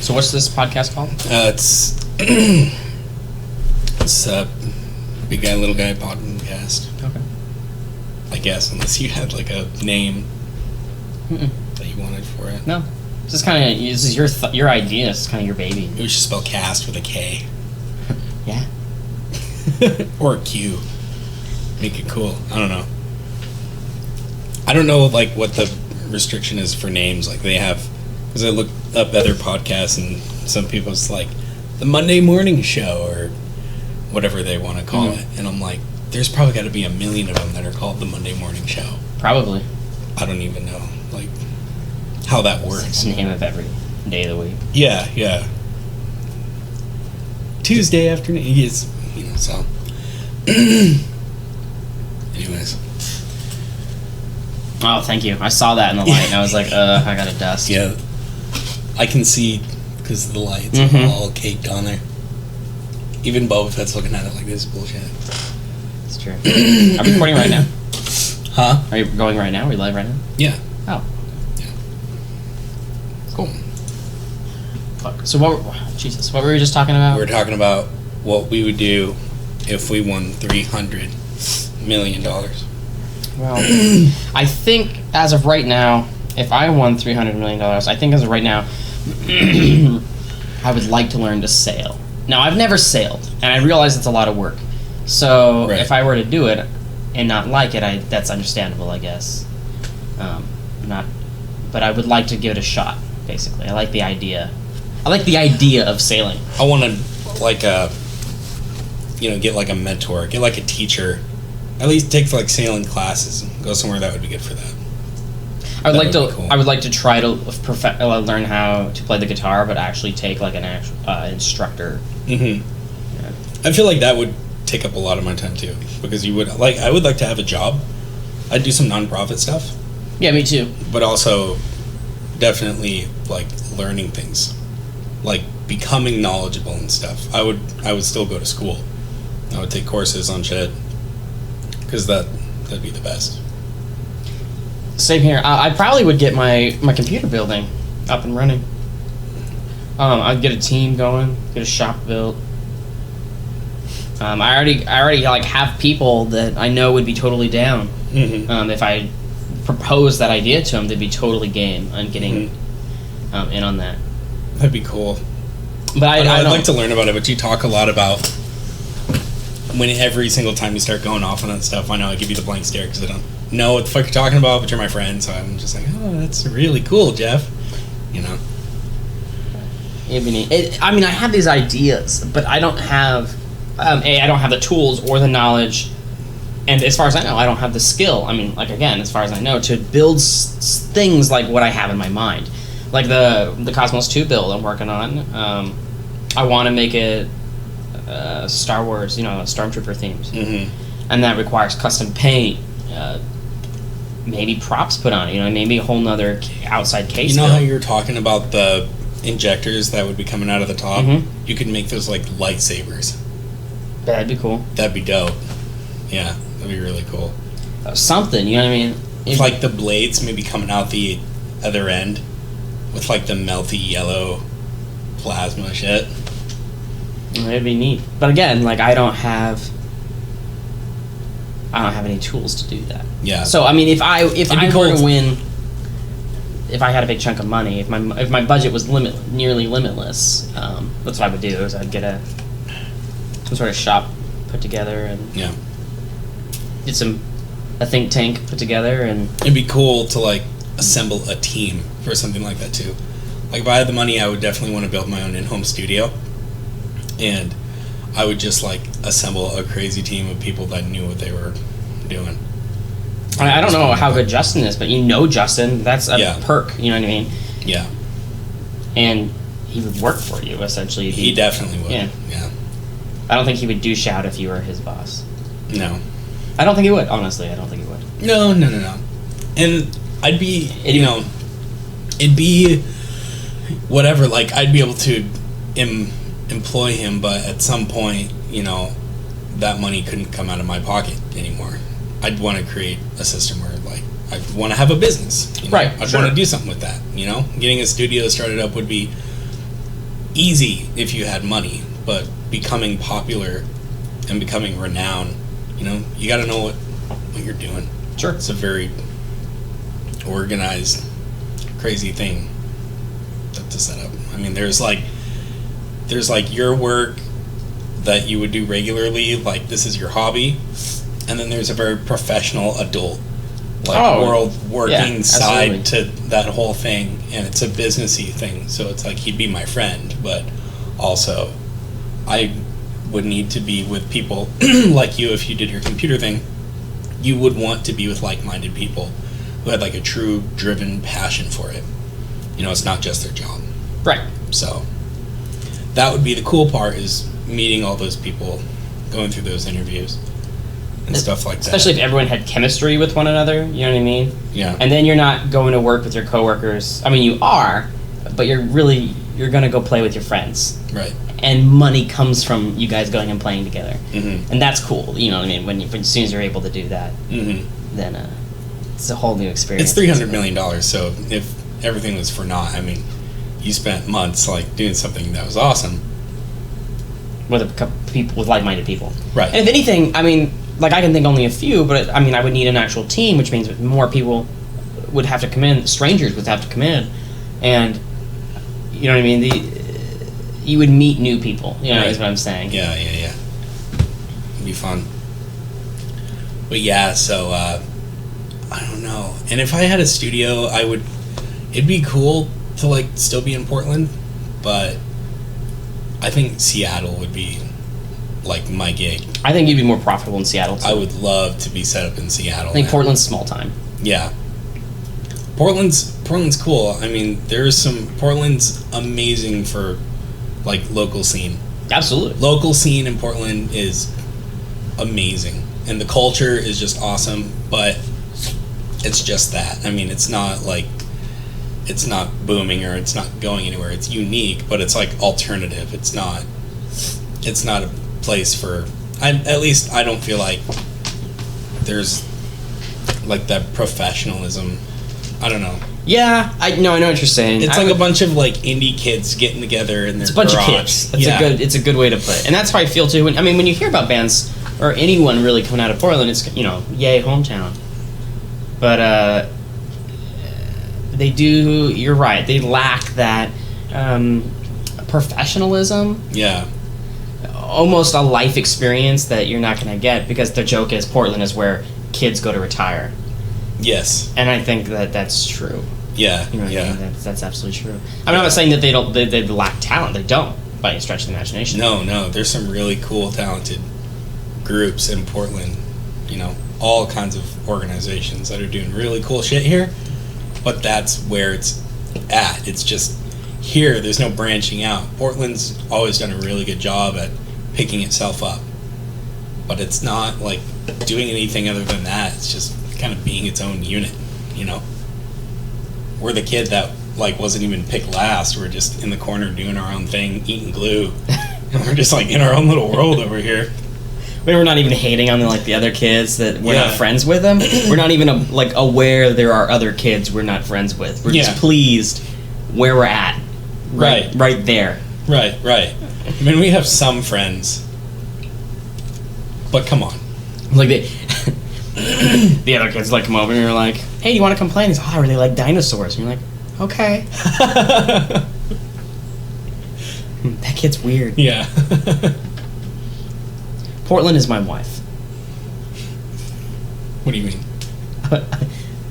So what's this podcast called? It's Big Guy, Little Guy podcast. Okay. I guess, unless you had like a name Mm-mm. that you wanted for it. No. This is your idea. This is kind of your baby. Maybe we should spell cast with a K. Yeah. Or a Q. Make it cool. I don't know. I don't know like what the restriction is for names. Like they have, because I looked up other podcasts and some people it's like the Monday Morning Show or whatever they want to call it, and I'm like, there's probably got to be a million of them that are called the Monday Morning Show. Probably. I don't even know like how that works. It's the name of every day of the week. Yeah. Tuesday afternoon is, so. Anyways. Oh, thank you. I saw that in the light, and I was like, I gotta dust. Yeah. I can see, because of the lights, all caked on there. Even Boba Fett's looking at it like this bullshit. It's true. Are we recording right now? Huh? Are you going right now? Are we live right now? Yeah. Oh. Yeah. Cool. Fuck. So what were we just talking about? We were talking about what we would do if we won $300 million. Well, I think as of right now, if I won $300 million, I think as of right now, I would like to learn to sail. Now, I've never sailed, and I realize it's a lot of work. So if I were to do it and not like it, that's understandable, I guess. But I would like to give it a shot, basically. I like the idea. I like the idea of sailing. I want to, like, get like a mentor, get like a teacher. At least take like sailing classes and go somewhere that would be good for that. I would like to try to learn how to play the guitar, but actually take like an actual instructor. Mm-hmm. Yeah. I feel like that would take up a lot of my time too, because I would like to have a job. I'd do some nonprofit stuff. Yeah, me too. But also, definitely like learning things, like becoming knowledgeable and stuff. I would still go to school. I would take courses on shit, because that'd be the best. Same here. I probably would get my computer building up and running. I'd get a team going, get a shop built. I already like have people that I know would be totally down. Mm-hmm. If I proposed that idea to them, they'd be totally game on getting in on that. That'd be cool. But I'd like to learn about it. But you talk a lot about when every single time you start going off on that stuff. I know I give you the blank stare because I don't know what the fuck you're talking about, but you're my friend, so I'm just like, oh, that's really cool, Jeff. It'd be neat. I have these ideas, but I don't have I don't have the tools or the knowledge, and as far as I know, I don't have the skill. As far as I know, to build things like what I have in my mind, like the Cosmos 2 build I'm working on. I want to make it Star Wars, Stormtrooper themes, and that requires custom paint, maybe props put on it, maybe a whole nother outside case. How you're talking about the injectors that would be coming out of the top? You could make those like lightsabers. That'd be cool. That'd be dope. Yeah, that'd be really cool. Something, you know what I mean? With like the blades maybe coming out the other end with like the melty yellow plasma shit. It'd be neat. But again, like I don't have any tools to do that. Yeah. So if I were to win, if I had a big chunk of money, if my budget was nearly limitless, that's what I would do. Is I'd get some sort of shop put together and get a think tank put together, and it'd be cool to like assemble a team for something like that too. Like if I had the money, I would definitely want to build my own in-home studio, and I would just like assemble a crazy team of people that knew what they were doing. I don't know how good Justin is, but Justin, that's a perk, you know what I mean? Yeah. And he would work for you, essentially. He definitely would. Yeah. I don't think he would douche out if you were his boss. No. I don't think he would, honestly. I don't think he would. No. And I'd be, it'd be whatever, like I'd be able to employ him, but at some point, that money couldn't come out of my pocket anymore. I'd want to create a system where, like, I'd want to have a business. Right. I'd want to do something with that, Getting a studio started up would be easy if you had money, but becoming popular and becoming renowned, you got to know what you're doing. Sure. It's a very organized, crazy thing to set up. I mean, there's like your work that you would do regularly, like this is your hobby, and then there's a very professional adult world working side to that whole thing, and it's a businessy thing. So it's like he'd be my friend, but also I would need to be with people like you. If you did your computer thing, you would want to be with like-minded people who had like a true driven passion for it. It's not just their job. Right. So that would be the cool part, is meeting all those people, going through those interviews and stuff like that. Especially if everyone had chemistry with one another, you know what I mean? Yeah. And then you're not going to work with your coworkers. I mean, you are, but you're going to go play with your friends. Right. And money comes from you guys going and playing together. Mm-hmm. And that's cool, you know what I mean? As soon as you're able to do that, then it's a whole new experience. It's $300 million, so if everything was for naught, I mean, you spent months like doing something that was awesome. With a couple people, with like-minded people. Right. And if anything, I mean, like I can think only a few, but I mean, I would need an actual team, which means more people would have to come in, strangers would have to come in, and you know what I mean? You would meet new people, right. Is what I'm saying. Yeah. It'd be fun. But yeah, so, I don't know. And if I had a studio, it'd be cool to, like, still be in Portland, but I think Seattle would be, like, my gig. I think you'd be more profitable in Seattle, too. I would love to be set up in Seattle. I think Portland's small time. Yeah. Portland's cool. I mean, Portland's amazing for, like, local scene. Absolutely. Local scene in Portland is amazing. And the culture is just awesome, but it's just that. I mean, it's not booming or it's not going anywhere. It's unique, but it's like alternative. It's not a place for, at least I don't feel like there's like that professionalism. I don't know. Yeah, I know what you're saying. It's like a bunch of like indie kids getting together in their garage. It's a bunch of kids. It's a good way to put it. And that's how I feel too. When you hear about bands or anyone really coming out of Portland, it's yay hometown. But they do. You're right. They lack that professionalism. Yeah. Almost a life experience that you're not going to get, because the joke is Portland is where kids go to retire. Yes. And I think that that's true. Yeah. I mean? That's absolutely true. I'm not saying that they lack talent. They don't, by any stretch of the imagination. No. There's some really cool, talented groups in Portland. All kinds of organizations that are doing really cool shit here. But that's where it's at. It's just here. There's no branching out. Portland's always done a really good job at picking itself up. But it's not like doing anything other than that. It's just kind of being its own unit, We're the kid that like wasn't even picked last. We're just in the corner doing our own thing, eating glue. And we're just like in our own little world over here. We're not even hating on the other kids that we're not friends with them. We're not even aware there are other kids we're not friends with. We're just pleased where we're at. Right there. Right. I mean, we have some friends, but come on. Like the other kids come over and you're like, "Hey, you want to come play?" And he's like, "Oh, I really like dinosaurs." And you're like, "Okay." That kid's weird. Yeah. Portland is my wife. What do you mean?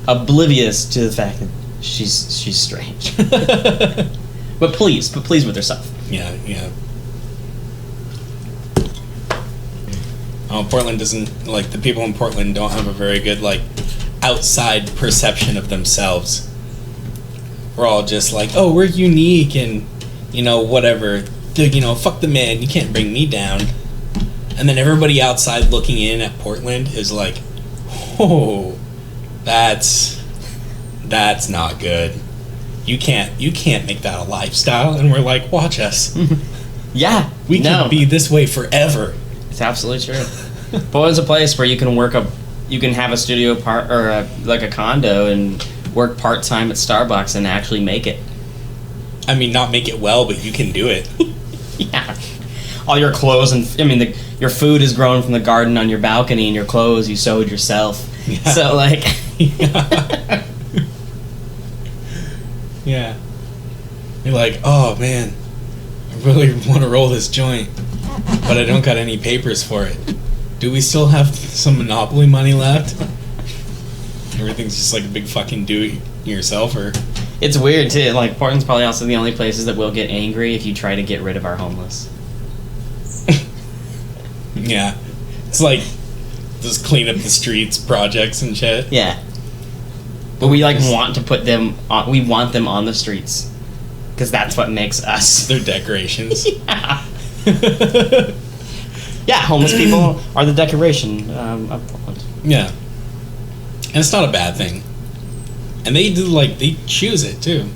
Oblivious to the fact that she's strange. but pleased with herself. Yeah. Oh, Portland doesn't, the people in Portland don't have a very good, outside perception of themselves. We're all just oh, we're unique and, whatever. Fuck the man, you can't bring me down. And then everybody outside looking in at Portland is like, oh, that's not good. You can't make that a lifestyle. And we're like, watch us. Yeah. We can be this way forever. It's absolutely true. Portland's a place where you can you can have a studio or a condo and work part-time at Starbucks and actually make it. I mean, not make it well, but you can do it. Yeah. All your clothes and your food is grown from the garden on your balcony, and your clothes you sewed yourself. Yeah. So like, yeah. You're like, oh man, I really want to roll this joint, but I don't got any papers for it. Do we still have some Monopoly money left? Everything's just like a big fucking do-it-yourself, or... It's weird too. Like, Portland's probably also the only places that will get angry if you try to get rid of our homeless. Yeah. It's like just clean up the streets projects and shit. Yeah. But we like want to put them on, we want them on the streets. Because that's what makes us. They're decorations. Yeah. Yeah, homeless people are the decoration of Portland. Yeah. And it's not a bad thing. And they do, like, they choose it too.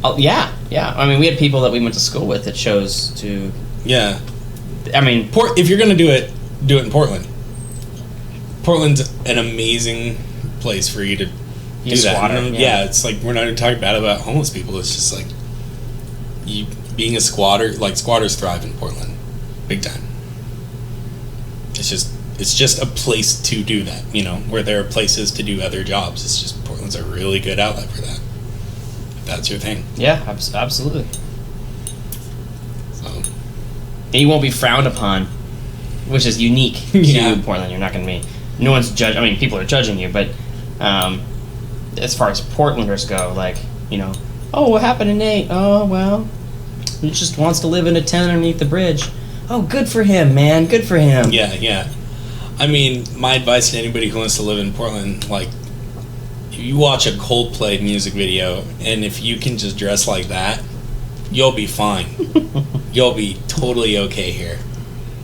Oh, yeah, yeah. I mean, we had people that we went to school with that chose to... Yeah. I mean... If you're going to do it in Portland. Portland's an amazing place for you to do that. Squatter, yeah, it's like, we're not even talking bad about homeless people. It's just like, you being a squatter, like, squatters thrive in Portland. Big time. It's just a place to do that, you know, where there are places to do other jobs. It's just, Portland's a really good outlet for that. If that's your thing. Yeah, absolutely. So. And you won't be frowned upon, which is unique to Portland. You're not going to be... No one's judging... I mean, people are judging you, but as far as Portlanders go, like, you know, oh, what happened to Nate? Oh, well, he just wants to live in a tent underneath the bridge. Oh, good for him, man. Good for him. Yeah, yeah. I mean, my advice to anybody who wants to live in Portland, like, you watch a Coldplay music video, and if you can just dress like that, you'll be fine. You'll be totally okay here.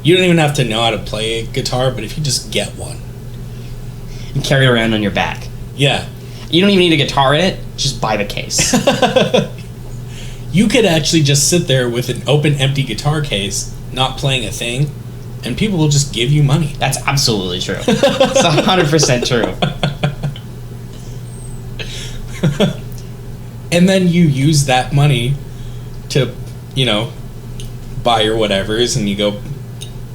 You don't even have to know how to play a guitar, but if you just get one. And carry it around on your back. Yeah. You don't even need a guitar in it, just buy the case. You could actually just sit there with an open, empty guitar case, not playing a thing, and people will just give you money. That's absolutely true. It's 100% true. And then you use that money to, you know, buy your whatevers, and you go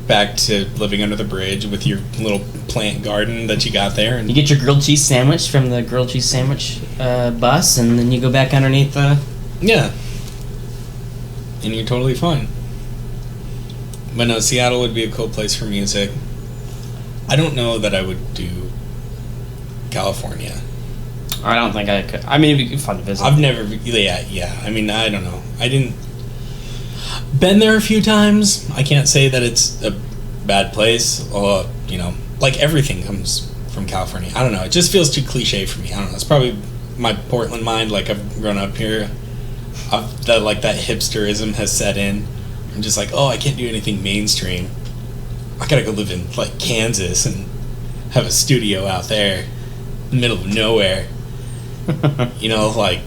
back to living under the bridge with your little plant garden that you got there. And you get your grilled cheese sandwich from the grilled cheese sandwich bus, and then you go back underneath the... Yeah. And you're totally fine. But no, Seattle would be a cool place for music. I don't know that I would do California. I don't think I could. I mean, it'd be fun to visit. I've never... Yeah. I mean, I don't know. I didn't... Been there a few times. I can't say that it's a bad place. You know, like everything comes from California. I don't know. It just feels too cliche for me. I don't know. It's probably my Portland mind. Like, I've grown up here. That hipsterism has set in. I'm just like, oh, I can't do anything mainstream. I gotta go live in, like, Kansas and have a studio out there in the middle of nowhere. You know, like,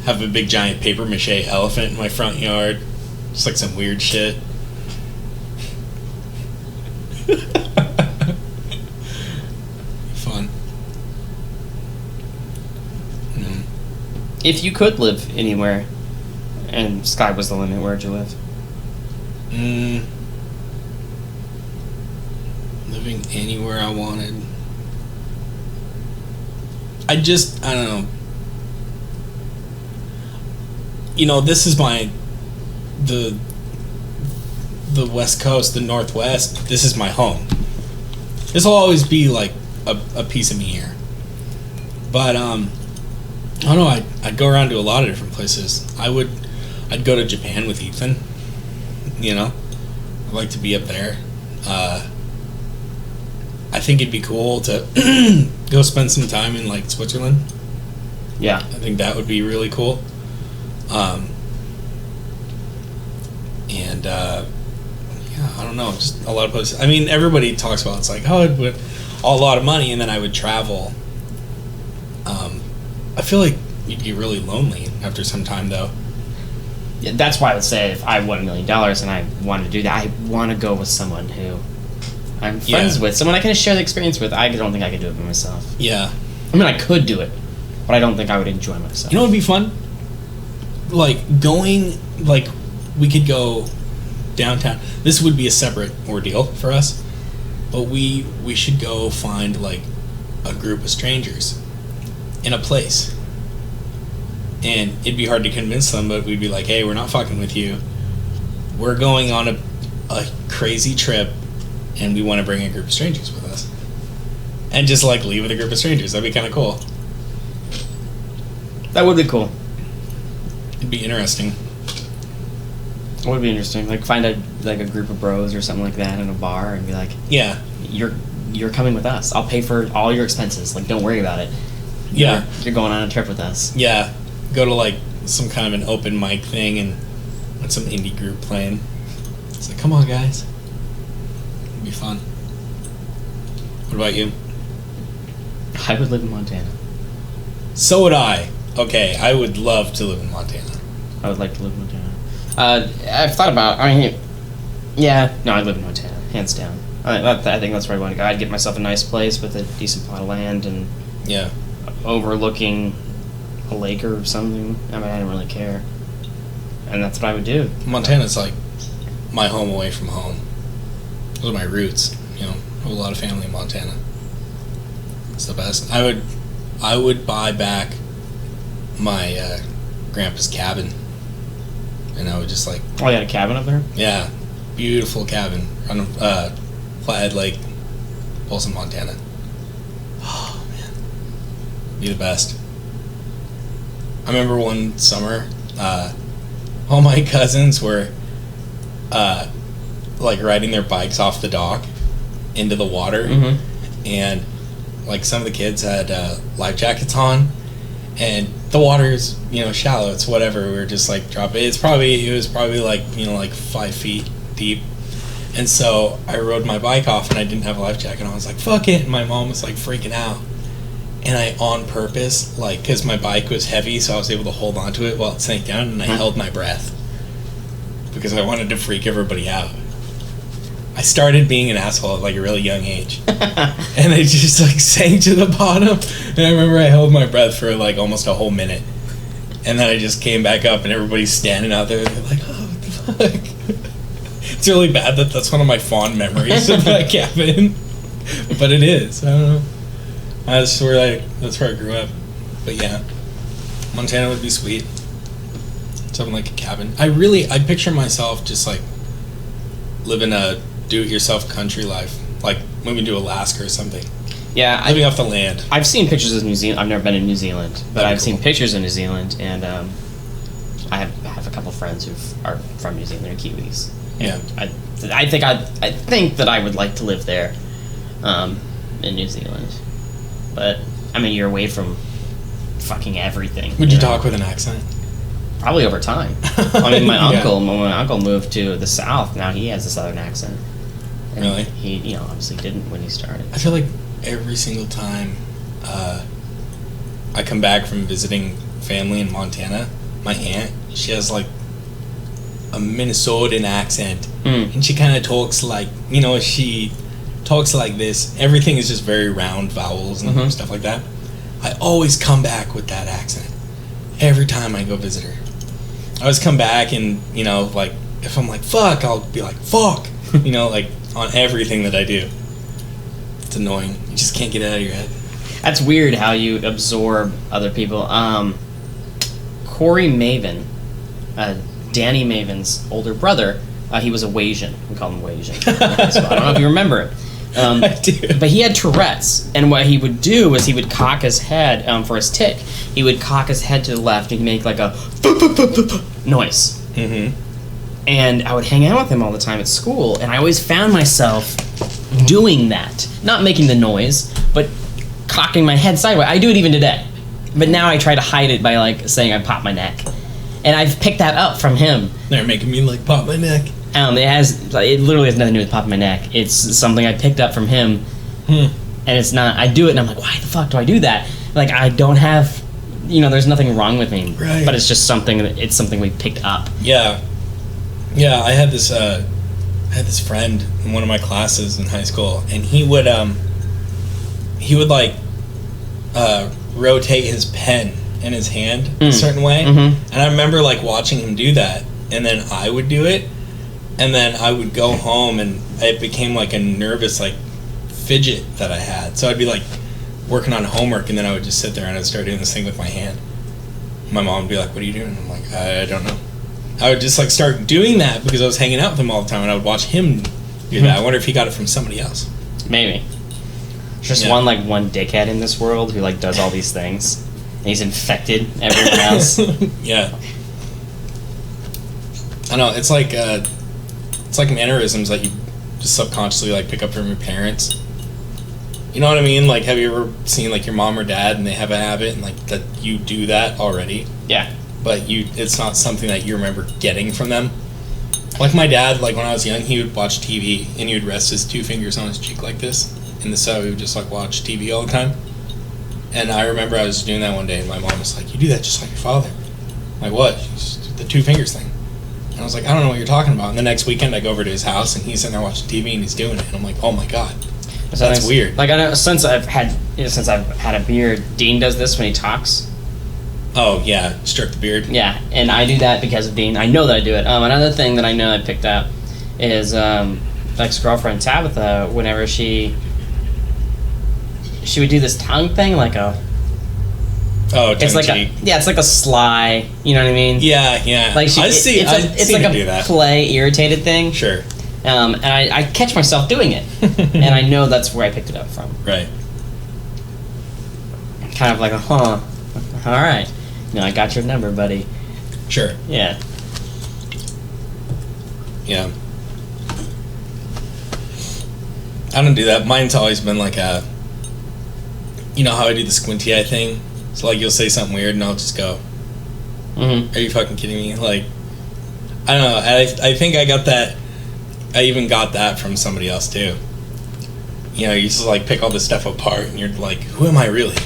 have a big giant paper mache elephant in my front yard. Just like some weird shit. Fun. If you could live anywhere and sky was the limit, where'd you live? Living anywhere I wanted. I don't know. You know, this is the West Coast, the Northwest. This is my home. This will always be like a piece of me here. But I don't know. I'd go around to a lot of different places. I'd go to Japan with Ethan. You know, I'd like to be up there. I think it'd be cool to go spend some time in, like, Switzerland. Yeah. I think that would be really cool. Yeah, I don't know, just a lot of places. I mean, everybody talks about it's like, oh, it would a lot of money, and then I would travel. I feel like you'd get really lonely after some time, though. Yeah, that's why I would say if I won $1 million and I wanted to do that, I want to go with someone who I'm friends with, someone I can share the experience with. I don't think I could do it by myself. Yeah. I mean, I could do it, but I don't think I would enjoy myself. You know what would be fun? like going, like we could go downtown. This would be a separate ordeal for us, but we should go find like a group of strangers in a place, and it'd be hard to convince them, but we'd be like, hey, we're not fucking with you, we're going on a crazy trip, and we want to bring a group of strangers with us, and just like leave with a group of strangers. That'd be kind of cool. That would be cool. It'd be interesting. It would be interesting. Like find a group of bros or something like that in a bar and be like, Yeah. You're coming with us. I'll pay for all your expenses. Like, don't worry about it. Yeah. You're going on a trip with us. Yeah. Go to like some kind of an open mic thing and with some indie group playing. It's like, come on, guys. It'd be fun. What about you? I would live in Montana. So would I. Okay, I would love to live in Montana. I would like to live in Montana. I've thought about. I mean, yeah, no, I'd live in Montana, hands down. I think that's where I want to go. I'd get myself a nice place with a decent plot of land and Yeah. overlooking a lake or something. I mean, I don't really care, and that's what I would do. Montana's like my home away from home. Those are my roots. You know, I have a lot of family in Montana. It's the best. I would buy back my grandpa's cabin, and I would just like, Oh, you had a cabin up there? yeah, beautiful cabin on a Flathead Lake, Folsom, Montana. Oh man, be the best. I remember one summer, all my cousins were like riding their bikes off the dock into the water, and like some of the kids had life jackets on, and the water's, you know, shallow, it's whatever, we were just like dropping. It was probably like, you know, like 5 feet deep, and so I rode my bike off and I didn't have a life jacket on. I was like, fuck it, and my mom was like freaking out, and I on purpose, like, because my bike was heavy, so I was able to hold onto it while it sank down, and I held my breath because I wanted to freak everybody out. I started being an asshole at like a really young age, and I just like sank to the bottom, and I remember I held my breath for like almost a whole minute, and then I just came back up and everybody's standing out there, they're like, oh, what the fuck. It's really bad that that's one of my fond memories of that cabin, but it is. I don't know, that's where I grew up. But yeah, Montana would be sweet, something like a cabin. I picture myself just like living a do-it-yourself country life, like moving to Alaska or something. Yeah, Living off the land. I've seen pictures of New Zealand. I've never been in New Zealand, but I've seen cool. pictures of New Zealand, and I have a couple friends who are from New Zealand. They're Kiwis. Yeah. I think that I would like to live there, in New Zealand. But I mean, you're away from fucking everything. Would you know? talk with an accent? Probably over time. I mean, my Yeah. uncle, when my uncle moved to the South, now he has a Southern accent. And Really? He, you know, obviously didn't when he started. I feel like every single time I come back from visiting family in Montana, my aunt, she has like a Minnesotan accent, and she kind of talks like, you know, she talks like this. Everything is just very round vowels and stuff like that. I always come back with that accent every time I go visit her. I always come back, and, you know, like, if I'm like, fuck, I'll be like, fuck, you know, like, on everything that I do. It's annoying. You just can't get it out of your head. That's weird how you absorb other people. Corey Maven, Danny Maven's older brother, he was a Wasian. We call him Wasian. So I don't know if you remember it. I do. But he had Tourette's, and what he would do was he would cock his head for his tick. He would cock his head to the left and he'd make like a noise. And I would hang out with him all the time at school, and I always found myself doing that. Not making the noise, but cocking my head sideways. I do it even today. But now I try to hide it by like saying I pop my neck. And I've picked that up from him. They're making me like pop my neck. It literally has nothing to do with popping my neck. It's something I picked up from him. And it's not, I do it and I'm like, why the fuck do I do that? Like, I don't have, you know, there's nothing wrong with me. Right. But it's just something we picked up. Yeah. Yeah, I had this friend in one of my classes in high school, and he would like rotate his pen in his hand a certain way. Mm-hmm. And I remember like watching him do that, and then I would do it, and then I would go home, and it became like a nervous like fidget that I had. So I'd be like working on homework, and then I would just sit there and I'd start doing this thing with my hand. My mom would be like, "What are you doing?" And I'm like, "I don't know." I would just like start doing that because I was hanging out with him all the time, and I would watch him do that. I wonder if he got it from somebody else. Maybe. There's just one dickhead in this world who like does all these things, and he's infected everyone else. Yeah. I know, it's like mannerisms that you just subconsciously like pick up from your parents. You know what I mean? Like, have you ever seen like your mom or dad and they have a habit and like that you do that already? Yeah. But it's not something that you remember getting from them. Like my dad, like when I was young, he would watch TV and he would rest his 2 fingers on his cheek like this, and this we would just like watch TV all the time. And I remember I was doing that one day, and my mom was like, "You do that just like your father." I'm like, "What?" She's, "The 2 fingers thing." And I was like, "I don't know what you're talking about." And the next weekend, I go over to his house, and he's sitting there watching TV, and he's doing it, and I'm like, "Oh my god, So that's weird." Like I know since I've had a beard, Dean does this when he talks. Oh yeah, stroke the beard. Yeah, and I do that because of Dean. I know that I do it. Another thing that I know I picked up is ex-girlfriend Tabitha. Whenever she would do this tongue thing, like a it's like it's like a sly. You know what I mean? Yeah, yeah. Like it's like do a that. play irritated thing. Sure. And I catch myself doing it, and I know that's where I picked it up from. Right. Kind of like all right. I got your number, buddy. Sure. Yeah. Yeah. I don't do that. Mine's always been like you know how I do the squinty eye thing? So like you'll say something weird and I'll just go, Mm-hmm. "Are you fucking kidding me?" Like, I don't know. I think I got that. I even got that from somebody else too. You know, you just like pick all this stuff apart and you're like, who am I really?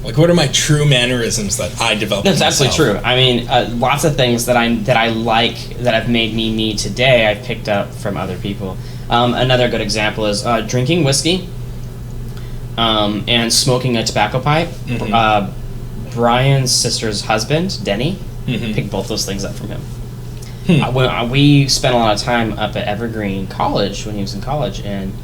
Like, what are my true mannerisms that I developed? That's absolutely true. I mean, lots of things that I like that have made me today, I picked up from other people. Another good example is drinking whiskey and smoking a tobacco pipe. Mm-hmm. Brian's sister's husband, Denny, picked both those things up from him. We spent a lot of time up at Evergreen College when he was in college, and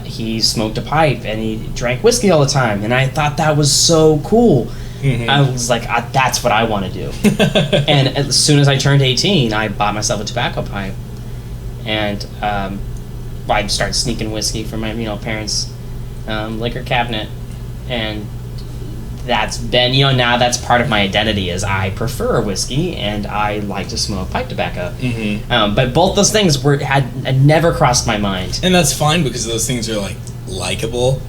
he smoked a pipe and he drank whiskey all the time, and I thought that was so cool. I was like, that's what I want to do. And as soon as I turned 18, I bought myself a tobacco pipe, and I started sneaking whiskey from my parents' liquor cabinet, and that's been now that's part of my identity is I prefer whiskey and I like to smoke pipe tobacco. But both those things had never crossed my mind. And that's fine because those things are like likable.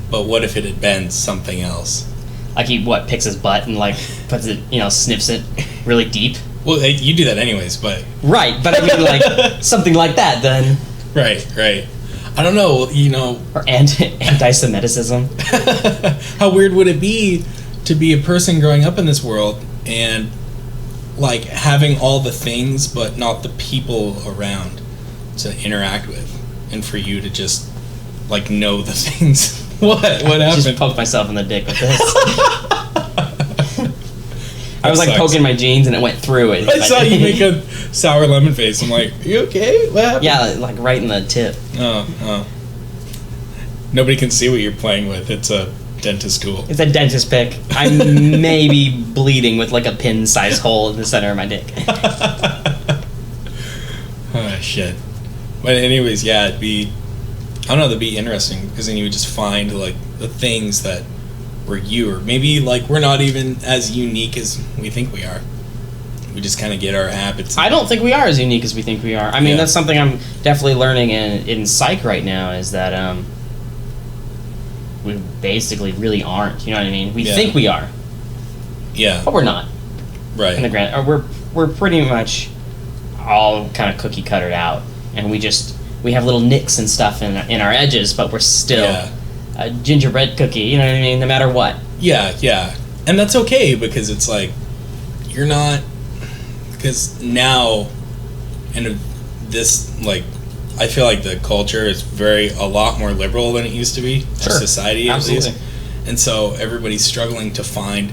But what if it had been something else? Like he picks his butt and like puts it sniffs it really deep. Well, you do that anyways, but right. But I mean like something like that then. Right. I don't know, Or anti-Semitism. How weird would it be to be a person growing up in this world and, like, having all the things but not the people around to interact with, and for you to just, like, know the things? What happened? Just poked myself in the dick with this. I was, like, sucks. poking my jeans and it went through it. I saw you make a sour lemon face. I'm like, are you okay? What happened? Yeah, like right in the tip. Oh. Nobody can see what you're playing with. It's a dentist tool. It's a dentist pick. I may be bleeding with like a pin-sized hole in the center of my dick. Oh, shit. But anyways, yeah, it'd be interesting because then you would just find like the things that were you, or maybe like we're not even as unique as we think we are. We just kind of get our habits. I don't think we are as unique as we think we are. I mean, that's something I'm definitely learning in psych right now is that we basically really aren't. You know what I mean? We think we are. Yeah. But we're not. Right. In the grand, we're pretty much all kind of cookie cuttered out, and we have little nicks and stuff in our edges, but we're still a gingerbread cookie. You know what I mean? No matter what. Yeah, and that's okay because it's like you're not. Because now, in this like, I feel like the culture is a lot more liberal than it used to be. Sure. Society, absolutely. At least. And so everybody's struggling to find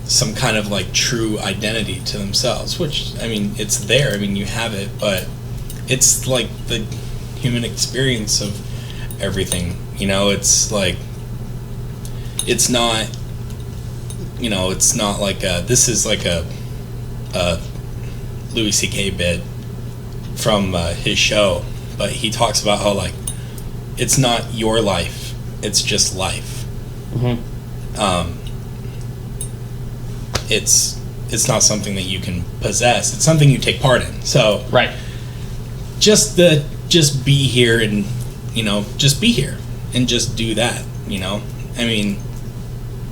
some kind of like true identity to themselves, which, I mean, it's there. I mean, you have it, but it's like the human experience of everything, you know. It's like, it's not, you know, it's not like this is like a Louis C.K. bit from his show, but he talks about how, like, it's not your life, it's just life. It's not something that you can possess, it's something you take part in. So right, just be here, and, you know, just be here and just do that, you know. I mean,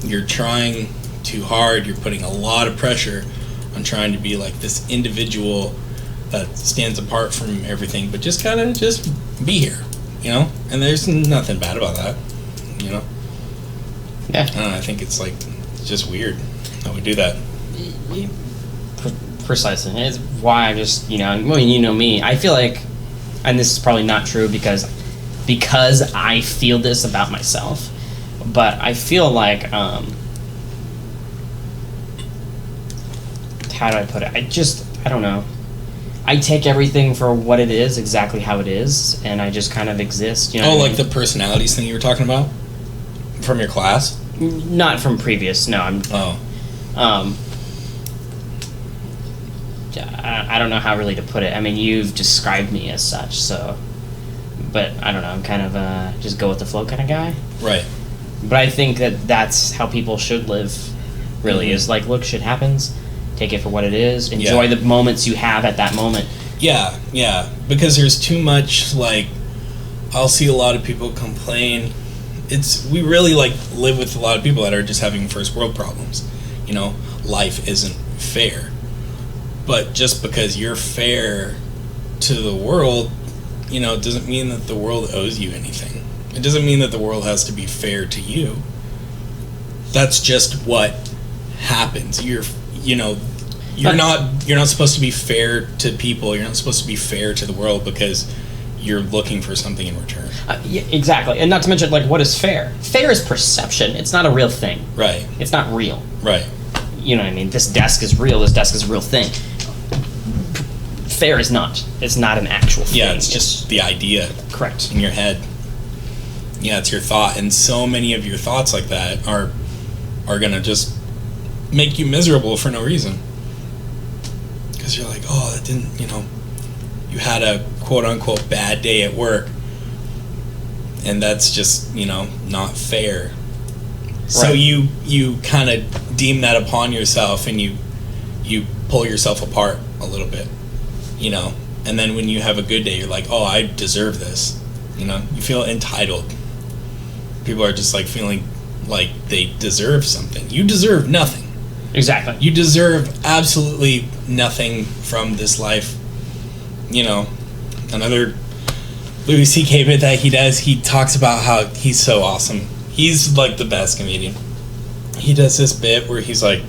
you're trying too hard, you're putting a lot of pressure on trying to be like this individual that stands apart from everything, but just kind of just be here, you know. And there's nothing bad about that, you know. Yeah, I don't know, I think it's like, it's just weird how we do that. Precisely. It's why I just, you know, I mean, you know me, I feel like, and this is probably not true because I feel this about myself, but I feel like, how do I put it? I don't know. I take everything for what it is, exactly how it is, and I just kind of exist, you know. Oh, like the personalities thing you were talking about? From your class? Not from previous, no. I don't know how really to put it. I mean, you've described me as such, so, but I don't know, I'm kind of a just go with the flow kind of guy. Right. But I think that that's how people should live, really, is like, look, shit happens, take it for what it is, enjoy the moments you have at that moment. Yeah, because there's too much, like, I'll see a lot of people complain. We really, like, live with a lot of people that are just having first world problems. You know, life isn't fair. But just because you're fair to the world, you know, it doesn't mean that the world owes you anything. It doesn't mean that the world has to be fair to you. That's just what happens. You're not supposed to be fair to people. You're not supposed to be fair to the world because you're looking for something in return. Yeah, exactly. And not to mention, like, what is fair? Fair is perception. It's not a real thing. Right. It's not real. Right. You know what I mean? This desk is real. This desk is a real thing. Fair is not. It's not an actual thing. Yeah, it's just the idea. Correct. In your head. Yeah, it's your thought. And so many of your thoughts like that are going to just make you miserable for no reason. Because you're like, oh, that didn't, you know, you had a quote-unquote bad day at work. And that's just, you know, not fair. Right. So you kind of deem that upon yourself, and you pull yourself apart a little bit, you know. And then when you have a good day, you're like, oh, I deserve this. You know, you feel entitled. People are just like feeling like they deserve something. You deserve nothing. Exactly. You deserve absolutely nothing from this life. You know, another Louis C.K. bit that he does, he talks about how he's so awesome. He's like the best comedian. He does this bit where he's like,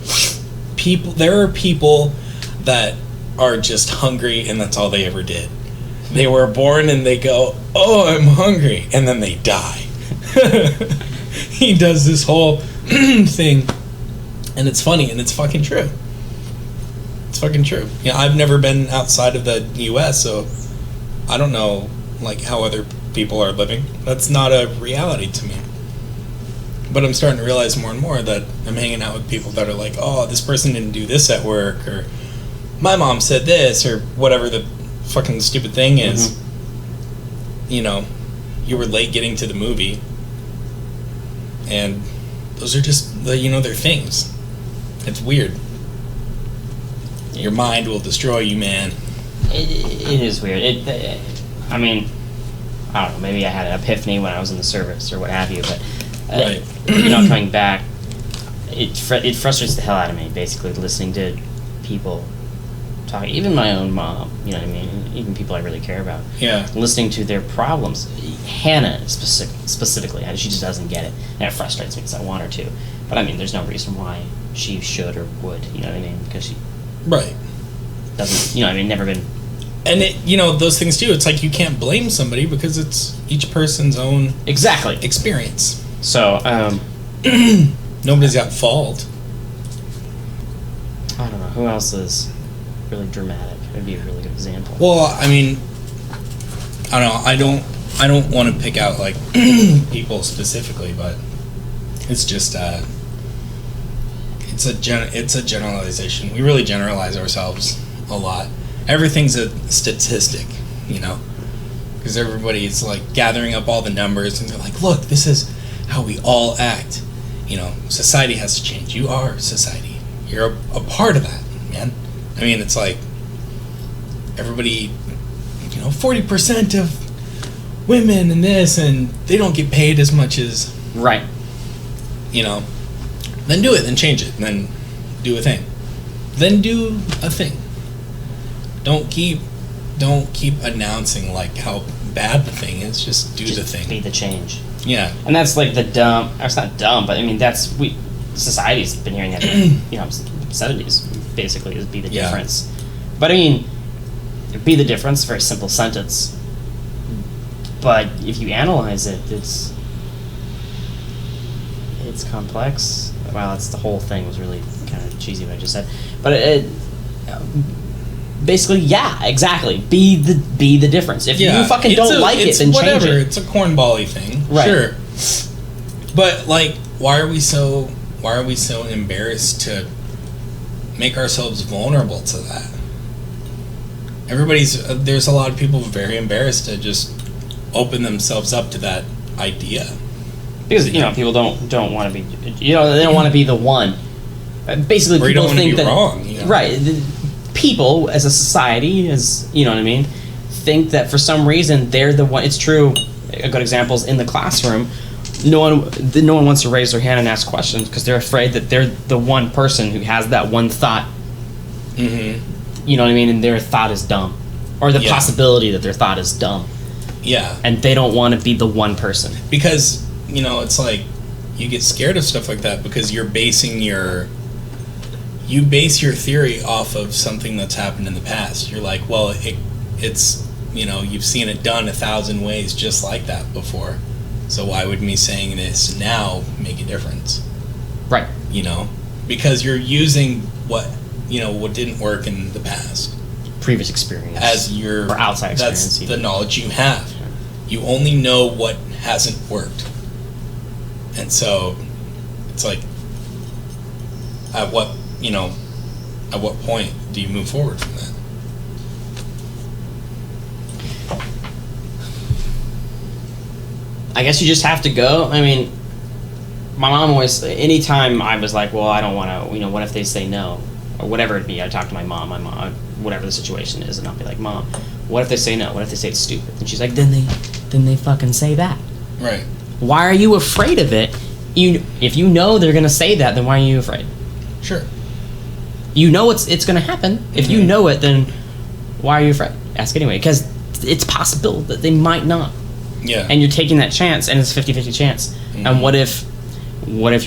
there are people that are just hungry and that's all they ever did. They were born and they go, oh, I'm hungry, and then they die. He does this whole thing, and it's funny, and it's fucking true. It's fucking true. You know, I've never been outside of the U.S., so I don't know, like, how other people are living. That's not a reality to me. But I'm starting to realize more and more that I'm hanging out with people that are like, oh, this person didn't do this at work, or my mom said this, or whatever the fucking stupid thing is. Mm-hmm. You know, you were late getting to the movie, and those are just, you know, they're things. It's weird. Your mind will destroy you, man. It is weird. I mean, I don't know, maybe I had an epiphany when I was in the service or what have you, but right. You know, coming back, it frustrates the hell out of me, basically, listening to people talk, even my own mom, you know what I mean, even people I really care about. Yeah. Listening to their problems. Hannah, specifically, she just doesn't get it, and it frustrates me because I want her to. But I mean, there's no reason why she should or would, you know what I mean, because she right. doesn't, you know, I mean, never been. And it, you know, those things too, it's like you can't blame somebody because it's each person's own exactly experience. So, nobody's at fault. I don't know who else is really dramatic. It'd be a really good example. Well, I mean, I don't know. I don't want to pick out like people specifically, but it's just it's a generalization. We really generalize ourselves a lot. Everything's a statistic, you know, because everybody's like gathering up all the numbers and they're like, look, this is how we all act. You know, society has to change. You are society. You're a part of that, man. I mean, it's like everybody, you know, 40% of women and this, and they don't get paid as much as, right. You know, then do it, then change it, then do a thing. Then do a thing. Don't keep announcing like how bad the thing is. Just do the thing. Be the change. Yeah. And that's like the dumb. It's not dumb, but I mean society's been hearing that, you know, 70s basically is be the difference. But I mean, be the difference. Very simple sentence. But if you analyze it, it's complex. Wow, that's the whole thing was really kind of cheesy what I just said. But it basically, yeah, exactly. Be the difference. If you fucking don't like it, then change it. It's a cornbally thing, right? Sure. But like, why are we so embarrassed to make ourselves vulnerable to that? There's a lot of people very embarrassed to just open themselves up to that idea. Because, you know, people don't want to be, you know, they don't want to be the one. Basically, or people think that wrong, you know? Right. People as a society, as you know what I mean, think that for some reason they're the one. It's true. A good example is in the classroom. No one wants to raise their hand and ask questions because they're afraid that they're the one person who has that one thought. Mm-hmm. You know what I mean? And their thought is dumb, or the possibility that their thought is dumb. Yeah. And they don't want to be the one person. Because, you know, it's like you get scared of stuff like that because you base your theory off of something that's happened in the past. You're like, well, it's, you know, you've seen it done 1,000 ways just like that before. So why would me saying this now make a difference? Right. You know, because you're using what didn't work in the past. Previous experience. As your or outside experience. That's even. the knowledge you have. You only know what hasn't worked. And so it's like, at what point do you move forward from that? I guess you just have to go. I mean, my mom always, anytime I was like, well, I don't want to, you know, what if they say no? Or whatever it be, I talk to my mom, whatever the situation is, and I'll be like, Mom, what if they say no? What if they say it's stupid? And she's like, then they fucking say that. Right. Why are you afraid of it? If you know they're going to say that, then why are you afraid? Sure. You know it's going to happen. If you know it, then why are you afraid? Ask anyway, because it's possible that they might not. Yeah. And you're taking that chance, and it's a 50-50 chance. Mm-hmm. And what if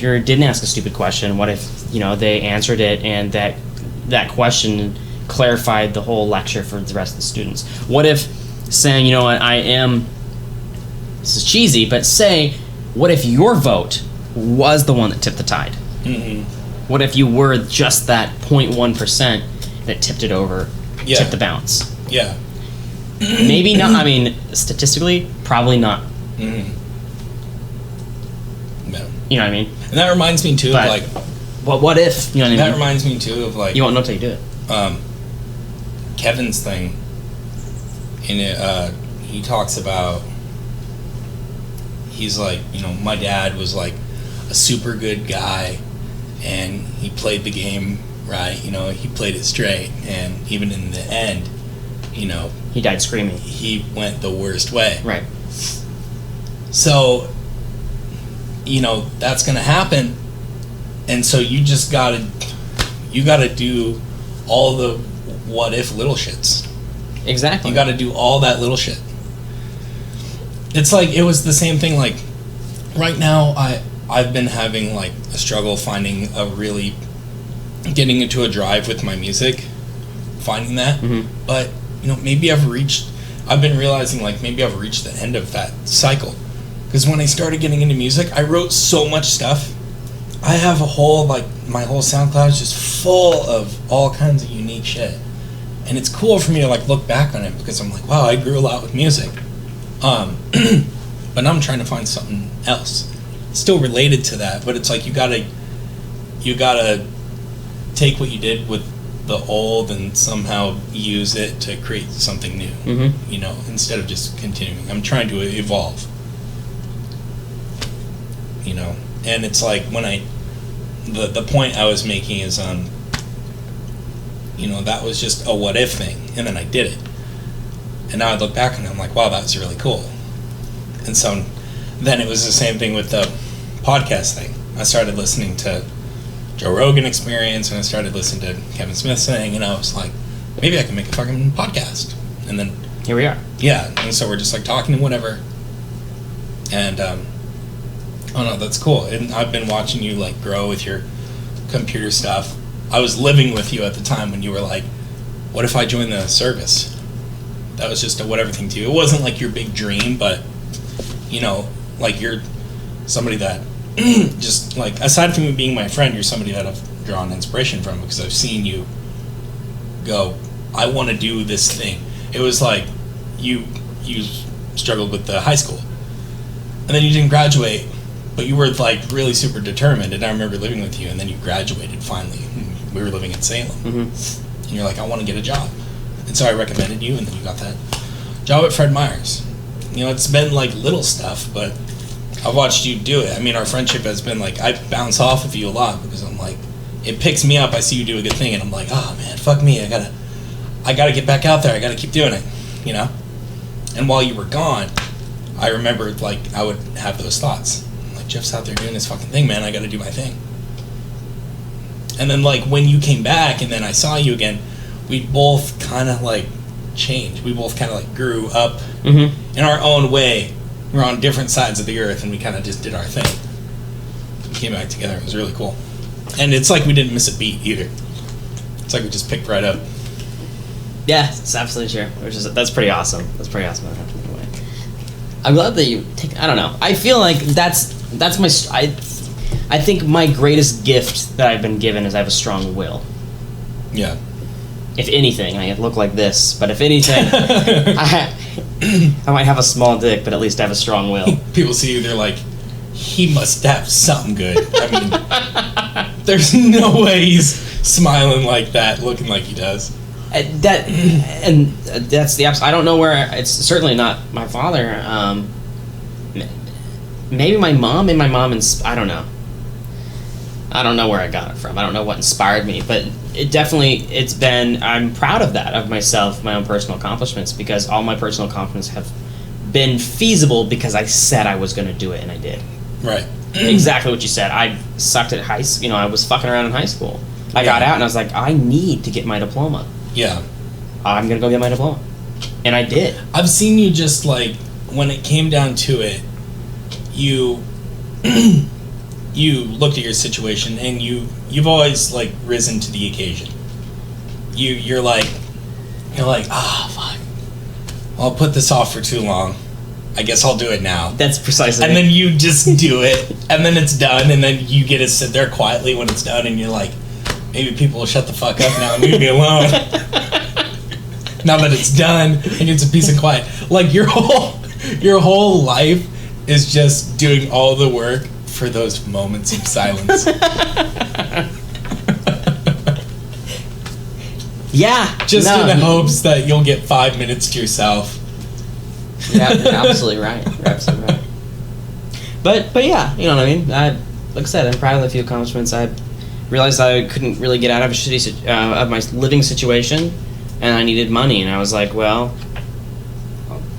you didn't ask a stupid question? What if, you know, they answered it and that question clarified the whole lecture for the rest of the students? What if saying, you know what, this is cheesy, but what if your vote was the one that tipped the tide? Mm-hmm. What if you were just that 0.1% that tipped it over, tipped the balance? Yeah. Maybe not. I mean, statistically, probably not. Mm-hmm. No. You know what I mean? And that reminds me too of like. But what if? You know what I mean? That reminds me too of like. You won't know till you do it. Kevin's thing. In it, he talks about. He's like, you know, my dad was like a super good guy, and he played the game right. You know, he played it straight, and even in the end, you know, he died screaming. He went the worst way. Right. So, you know, that's gonna happen, and so you just gotta do all the what if little shits. Exactly. You gotta do all that little shit. It's like, it was the same thing, like, right now, I've been having, like, a struggle getting into a drive with my music, finding that, but, you know, I've been realizing, like, maybe I've reached the end of that cycle, because when I started getting into music, I wrote so much stuff. I have a whole, like, my whole SoundCloud is just full of all kinds of unique shit. And it's cool for me to like look back on it because I'm like, wow, I grew a lot with music. But now I'm trying to find something else. Still related to that, but it's like you gotta take what you did with the old and somehow use it to create something new. Mm-hmm. You know, instead of just continuing. I'm trying to evolve. You know, and it's like when the point I was making is you know, that was just a what if thing, and then I did it, and now I look back and I'm like, wow, that was really cool. And so then it was the same thing with the podcast thing. I started listening to Joe Rogan Experience, and I started listening to Kevin Smith's thing, and I was like, maybe I can make a fucking podcast. And then here we are. Yeah, and so we're just like talking and whatever. And oh no, that's cool. And I've been watching you like grow with your computer stuff. I was living with you at the time when you were like, what if I join the service? That was just a whatever thing to you. It wasn't like your big dream, but you know, like you're somebody that just like, aside from you being my friend, you're somebody that I've drawn inspiration from because I've seen you go, I want to do this thing. It was like you struggled with the high school, and then you didn't graduate, but you were like really super determined. And I remember living with you, and then you graduated finally. We were living in Salem, Mm-hmm. and you're like, I want to get a job, and so I recommended you, and then you got that job at Fred Meyer's. You know, it's been like little stuff, but I've watched you do it. I mean, our friendship has been like, I bounce off of you a lot because I'm like, it picks me up. I see you do a good thing, and I'm like, oh man, fuck me. I gotta get back out there. I gotta keep doing it, you know? And while you were gone, I remembered like I would have those thoughts. I'm like, Jeff's out there doing his fucking thing, man. I gotta do my thing. And then like when you came back and then I saw you again, we both kind of like changed. We both kind of like grew up Mm-hmm. in our own way. We're on different sides of the earth, and we kind of just did our thing. We came back together. It was really cool. And it's like we didn't miss a beat either. It's like we just picked right up. Yeah, it's absolutely true. That's pretty awesome. That's pretty awesome. I'm glad that you take. I don't know. I feel like that's my. I think my greatest gift that I've been given is I have a strong will. Yeah. If anything, I look like this, but if anything, I might have a small dick, but at least I have a strong will. People see you, they're like, he must have something good. I mean, there's no way he's smiling like that, looking like he does. That's the absolute. I don't know where. It's certainly not my father. Maybe my mom, and I don't know. I don't know where I got it from. I don't know what inspired me, but it's been, I'm proud of that, of myself, my own personal accomplishments, because all my personal accomplishments have been feasible because I said I was going to do it, and I did. Right. Exactly what you said. I sucked at high school. I was fucking around in high school. I got out, and I was like, I need to get my diploma. Yeah. I'm going to go get my diploma. And I did. I've seen you just, like, when it came down to it, you... you looked at your situation, and you've always like risen to the occasion. You're like, fuck, I'll put this off for too long. I guess I'll do it now. That's precisely. And then you just do it, and then it's done, and then you get to sit there quietly when it's done, and you're like, maybe people will shut the fuck up now and leave me alone. Now that it's done, and it's a peace and quiet. Like your whole life is just doing all the work for those moments of silence. Yeah. Just in the hopes that you'll get 5 minutes to yourself. Yeah, you're absolutely right. You're absolutely right. But yeah, you know what I mean? Like I said, I'm proud of the few accomplishments. I realized I couldn't really get out of of my living situation, and I needed money, and I was like, well,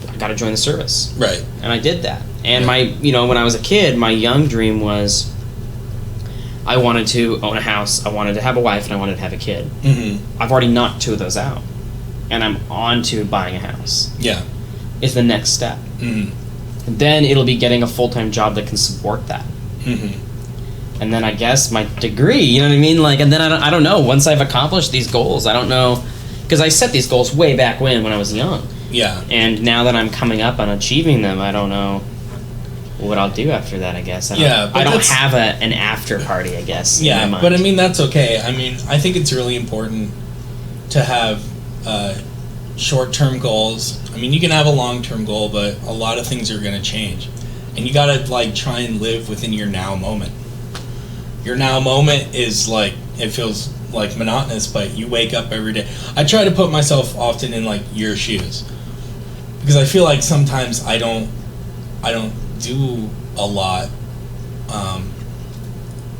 I gotta join the service. Right. And I did that. And when I was a kid, my young dream was I wanted to own a house, I wanted to have a wife, and I wanted to have a kid. Mm-hmm. I've already knocked 2 of those out. And I'm on to buying a house. Yeah. Is the next step. Mm-hmm. Then it'll be getting a full-time job that can support that. Mm-hmm. And then I guess my degree, you know what I mean? Like, and then I don't know, once I've accomplished these goals, I don't know, because I set these goals way back when I was young. Yeah. And now that I'm coming up on achieving them, I don't know what I'll do after that, I guess. But I don't have an after party, I guess. Yeah, but I mean, that's okay. I mean, I think it's really important to have short-term goals. I mean, you can have a long-term goal, but a lot of things are going to change. And you got to, like, try and live within your now moment. Your now moment is, like, it feels, like, monotonous, but you wake up every day. I try to put myself often in, like, your shoes. Because I feel like sometimes I don't do a lot.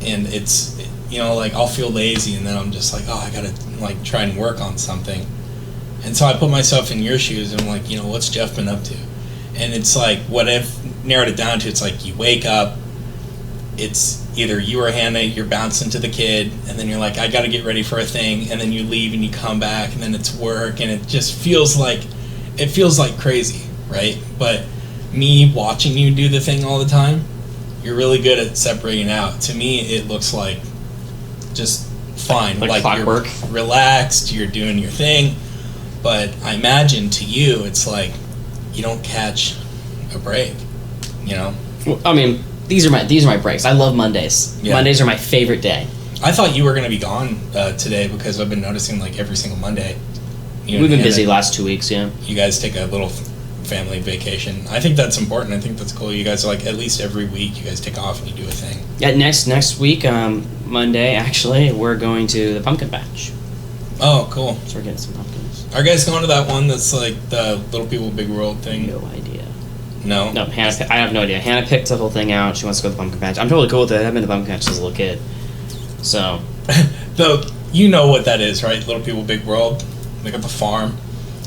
And it's, you know, like, I'll feel lazy, and then I'm just like, oh, I got to, like, try and work on something. And so I put myself in your shoes, and I'm like, you know, what's Jeff been up to? And it's like, what I've narrowed it down to, it's like you wake up, it's either you or Hannah, you're bouncing to the kid, and then you're like, I got to get ready for a thing, and then you leave and you come back, and then it's work, and it just feels like crazy, right? But me watching you do the thing all the time, you're really good at separating out. To me, it looks like just fine. Like clockwork. You're relaxed, you're doing your thing. But I imagine to you, it's like you don't catch a break, you know? Well, I mean, these are my breaks. I love Mondays. Yeah. Mondays are my favorite day. I thought you were going to be gone today because I've been noticing, like, every single Monday. We've been busy last 2 weeks, yeah. You guys take a little family vacation. I think that's important. I think that's cool. You guys are, like, at least every week you guys take off and you do a thing. Yeah, next week, Monday, actually, we're going to the pumpkin patch. Oh, cool. So we're getting some pumpkins. Are you guys going to that one that's like the Little People Big World thing? No idea. No? No, Hannah, I have no idea. Hannah picked the whole thing out. She wants to go to the pumpkin patch. I'm totally cool with it. I've been to the pumpkin patch as a little kid. So. Though, you know what that is, right? Little People Big World? They got the farm.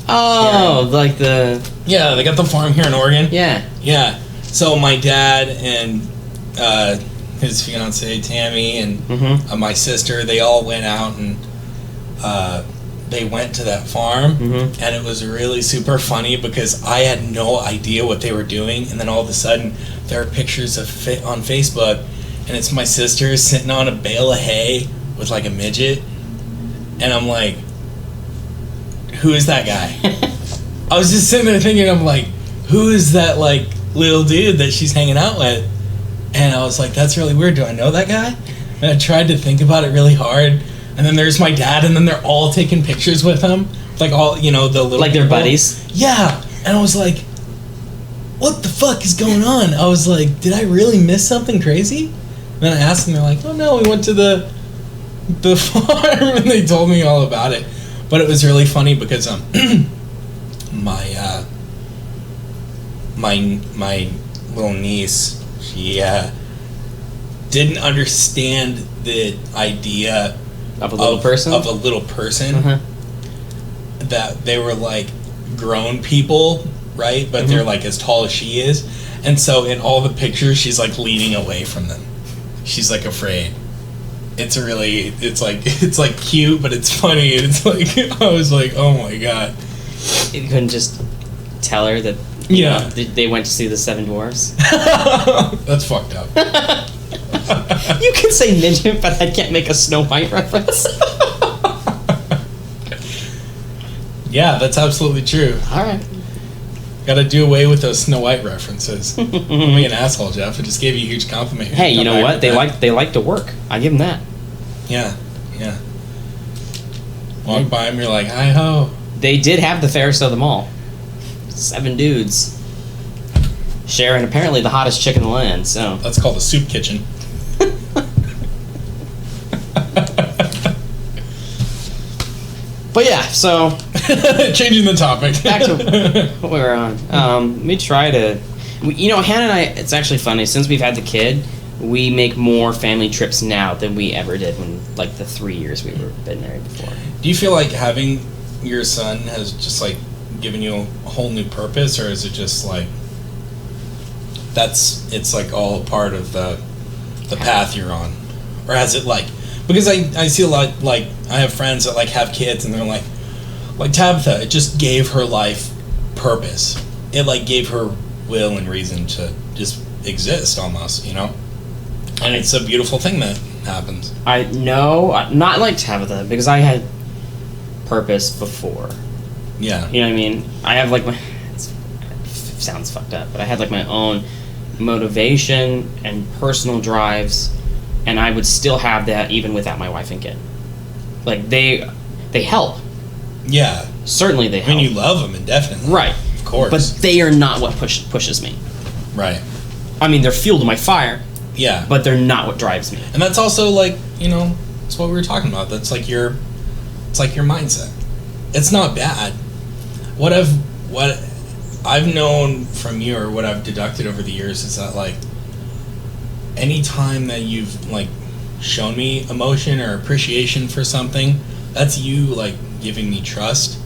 Oh, yeah. Like the... Yeah, they got the farm here in Oregon. Yeah. Yeah. So my dad and his fiancée, Tammy, and my sister, they all went out and... they went to that farm, and it was really super funny because I had no idea what they were doing, and then all of a sudden there are pictures of on Facebook, and it's my sister sitting on a bale of hay with like a midget, and I'm like, who is that guy? I was just sitting there thinking, I'm like, who is that, like, little dude that she's hanging out with? And I was like, that's really weird. Do I know that guy? And I tried to think about it really hard. And then there's my dad, and then they're all taking pictures with him. Like, all, you know, the little like people. Their buddies? Yeah. And I was like, what the fuck is going on? I was like, did I really miss something crazy? And then I asked them, they're like, oh no, we went to the farm, and they told me all about it. But it was really funny because my little niece, she didn't understand the idea of a little person? Of a little person. That they were like grown people, right? But they're like as tall as she is. And so in all the pictures, she's like leaning away from them. She's like afraid. It's like cute, but it's funny. It's like, I was like, oh my god. You couldn't just tell her that they went to see the Seven Dwarfs? That's fucked up. You can say midget, but I can't make a Snow White reference. Yeah, that's absolutely true. Alright. Gotta do away with those Snow White references. Don't be an asshole, Jeff. I just gave you a huge compliment. Hey, you know what? They like to work. I give them that. Yeah. Walk by them, you're like, hi ho. They did have the fairest of them all. 7 dudes sharing apparently the hottest chick in the land. So that's called a soup kitchen. But yeah, so changing the topic. Back to what we were on. Hannah and I. It's actually funny since we've had the kid. We make more family trips now than we ever did when, like, the 3 years we were been married before. Do you feel like having your son has just, like, given you a whole new purpose, or is it just like it's like all a part of the path you're on, or has it, like, because I see a lot, like, I have friends that, like, have kids and they're like Tabitha, it just gave her life purpose. It, like, gave her will and reason to just exist almost, you know? And it's a beautiful thing that happens. Not like Tabitha, because I had purpose before. Yeah. You know what I mean? I have, like, it sounds fucked up, but I had, like, my own motivation and personal drives, and I would still have that even without my wife and kid. Like, they help. Yeah. Certainly they help. I mean, you love them, indefinitely. Right. Of course. But they are not what pushes me. Right. I mean, they're fuel to my fire. Yeah. But they're not what drives me. And that's also, like, you know, that's what we were talking about. That's like your mindset. It's not bad. What I've known from you, or what I've deducted over the years, is that, like, any time that you've, like, shown me emotion or appreciation for something, that's you, like, giving me trust.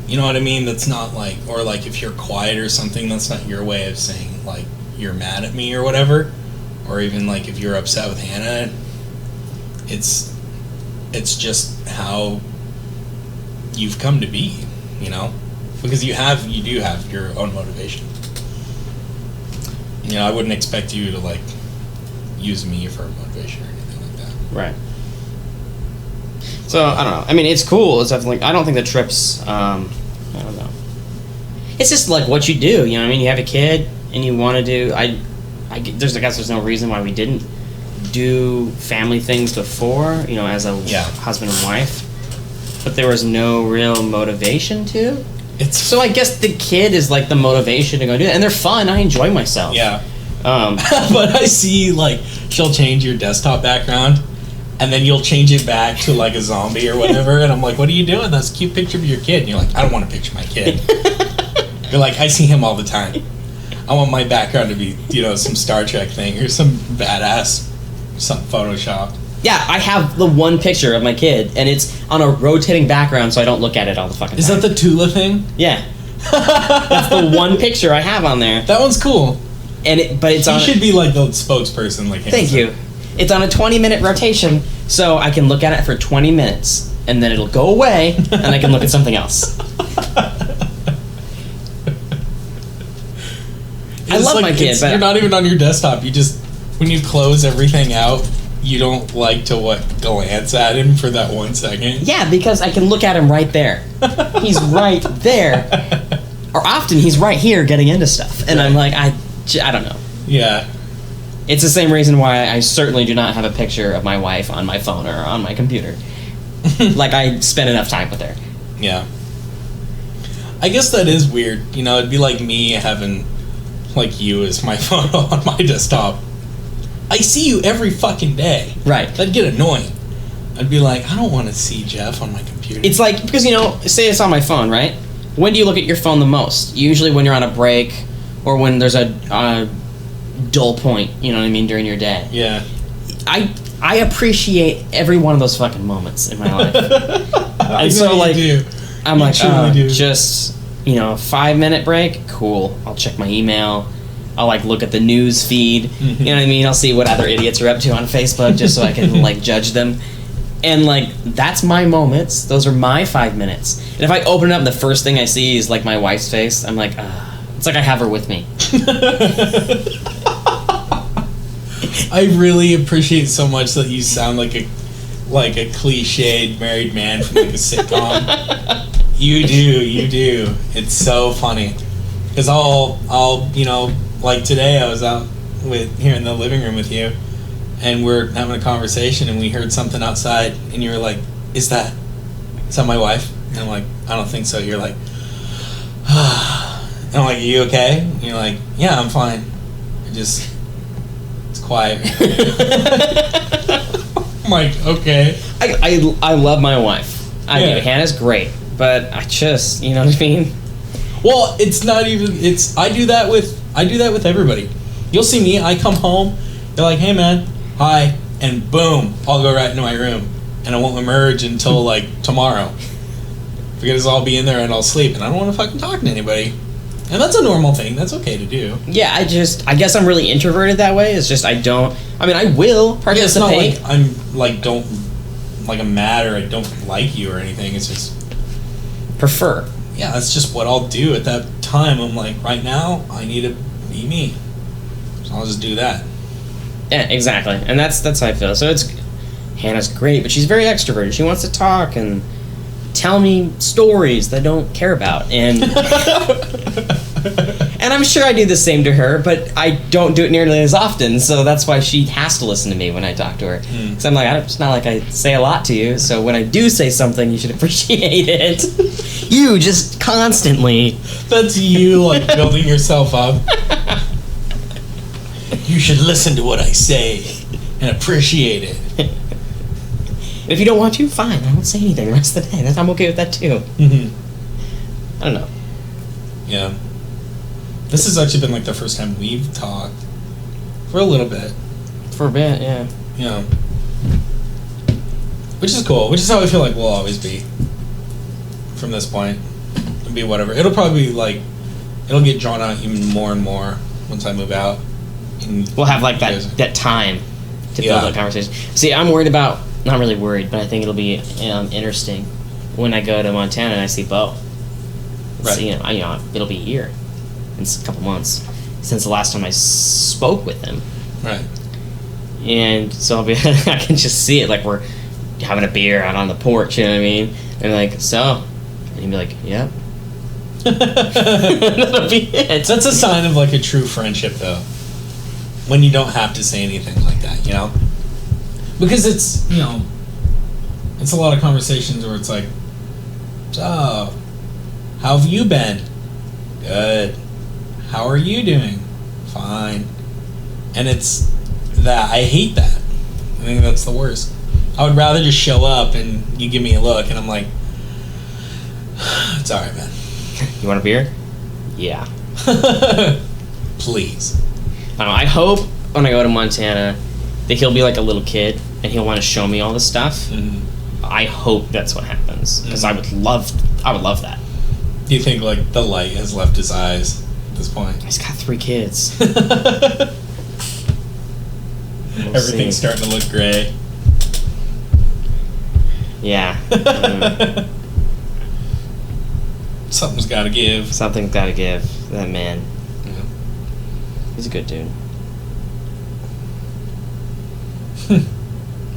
You know what I mean? That's not, like, or, like, if you're quiet or something, that's not your way of saying, like, you're mad at me or whatever. Or even, like, if you're upset with Hannah, it's just how you've come to be, you know? Because you do have your own motivation. You know, I wouldn't expect you to, like, use me for motivation or anything like that. Right. So, I don't know. I mean, it's cool. It's definitely... I don't think the trips... I don't know. It's just, like, what you do, you know what I mean? You have a kid, and you want to do... I guess there's no reason why we didn't do family things before, you know, as a husband and wife. But there was no real motivation to. So I guess the kid is, like, the motivation to go do that. And they're fun. I enjoy myself. Yeah. But I see, like, she'll change your desktop background, and then you'll change it back to, like, a zombie or whatever, and I'm like, what are you doing? That's a cute picture of your kid. And you're like, I don't want to picture my kid. You're like, I see him all the time. I want my background to be, you know, some Star Trek thing or some badass, some Photoshop. Yeah, I have the one picture of my kid, and it's on a rotating background, so I don't look at it all the fucking time. Is that the Tula thing? Yeah. That's the one picture I have on there. That one's cool. But it's on... You should be, like, the spokesperson, like him. Thank you. It's on a 20-minute rotation, so I can look at it for 20 minutes, and then it'll go away, and I can look at something else. I love my kid, but... You're not even on your desktop. You just... When you close everything out, you don't like to, glance at him for that 1 second? Yeah, because I can look at him right there. He's right there. Or often he's right here getting into stuff. And I'm like, I don't know. Yeah. It's the same reason why I certainly do not have a picture of my wife on my phone or on my computer. Like, I spend enough time with her. Yeah. I guess that is weird. You know, it'd be like me having, like, you as my photo on my desktop. I see you every fucking day. Right. That'd get annoying. I'd be like, I don't want to see Jeff on my computer. It's like, because, you know, say it's on my phone, right? When do you look at your phone the most? Usually when you're on a break or when there's a dull point, you know what I mean, during your day. Yeah. I appreciate every one of those fucking moments in my life. And so, like, I'm like, just, you know, 5-minute break? Cool. I'll check my email. I'll, like, look at the news feed. You know what I mean? I'll see what other idiots are up to on Facebook just so I can, like, judge them. And, like, that's my moments. Those are my 5 minutes. And if I open it up and the first thing I see is, like, my wife's face, I'm like, it's like I have her with me. I really appreciate so much that you sound like a cliched married man from, like, a sitcom. You do. It's so funny. Because I'll, you know, like today I was out here in the living room with you, and we're having a conversation, and we heard something outside, and you were like, is that my wife? And I'm like, I don't think so. You're like, and I'm like, are you okay? And you're like, yeah, I'm fine. It's quiet. I'm like, okay. I love my wife. I do. Hannah's great, but I just, you know what I mean? Well, it's not even. I do that with everybody. You'll see me. I come home. They're like, "Hey, man, hi," and boom, I'll go right into my room, and I won't emerge until like tomorrow. Because I'll be in there and I'll sleep, and I don't want to fucking talk to anybody. And that's a normal thing. That's okay to do. Yeah, I guess I'm really introverted that way. It's just I will participate. Yeah, it's not like I'm mad or I don't like you or anything. It's just prefer. Yeah, that's just what I'll do at that time. I'm like, right now, I need to be me. So I'll just do that. Yeah, exactly. And that's how I feel. So Hannah's great, but she's very extroverted. She wants to talk and tell me stories that I don't care about. And And I'm sure I do the same to her, but I don't do it nearly as often, so that's why she has to listen to me when I talk to her. Because I'm like, it's not like I say a lot to you, so when I do say something, you should appreciate it. You just constantly. That's you, like, building yourself up. You should listen to what I say and appreciate it. If you don't want to, fine. I won't say anything the rest of the day. I'm okay with that, too. Mm-hmm. I don't know. Yeah. This has actually been, like, the first time we've talked for a little bit. For a bit, yeah. Yeah. Which is cool. Which is how I feel like we'll always be from this point. It'll be whatever. It'll probably be, like, it'll get drawn out even more and more once I move out. We'll have, like, that time to build that conversation. See, I'm worried about... Not really worried, but I think it'll be interesting when I go to Montana and I see Bo. Right. So, it'll be a year. It's a couple months since the last time I spoke with him. Right. And so I'll be, I can just see it, like we're having a beer out on the porch, you know what I mean? And like, so? And he'd be like, yep. That'll be it. That's a sign of, like, a true friendship, though. When you don't have to say anything like that, you know? Because it's, it's a lot of conversations where it's like, so, how have you been? Good. How are you doing? Fine. And it's that. I hate that. I think that's the worst. I would rather just show up and you give me a look and I'm like, it's alright, man. You want a beer? Yeah. Please. I don't know, I hope when I go to Montana that he'll be like a little kid and he'll want to show me all this stuff. Mm-hmm. I hope that's what happens because I would love that. Do you think, like, the light has left his eyes at this point? He's got 3 kids. Everything's starting to look gray. Yeah. Something's got to give. Something's got to give. That man. Yeah. He's a good dude.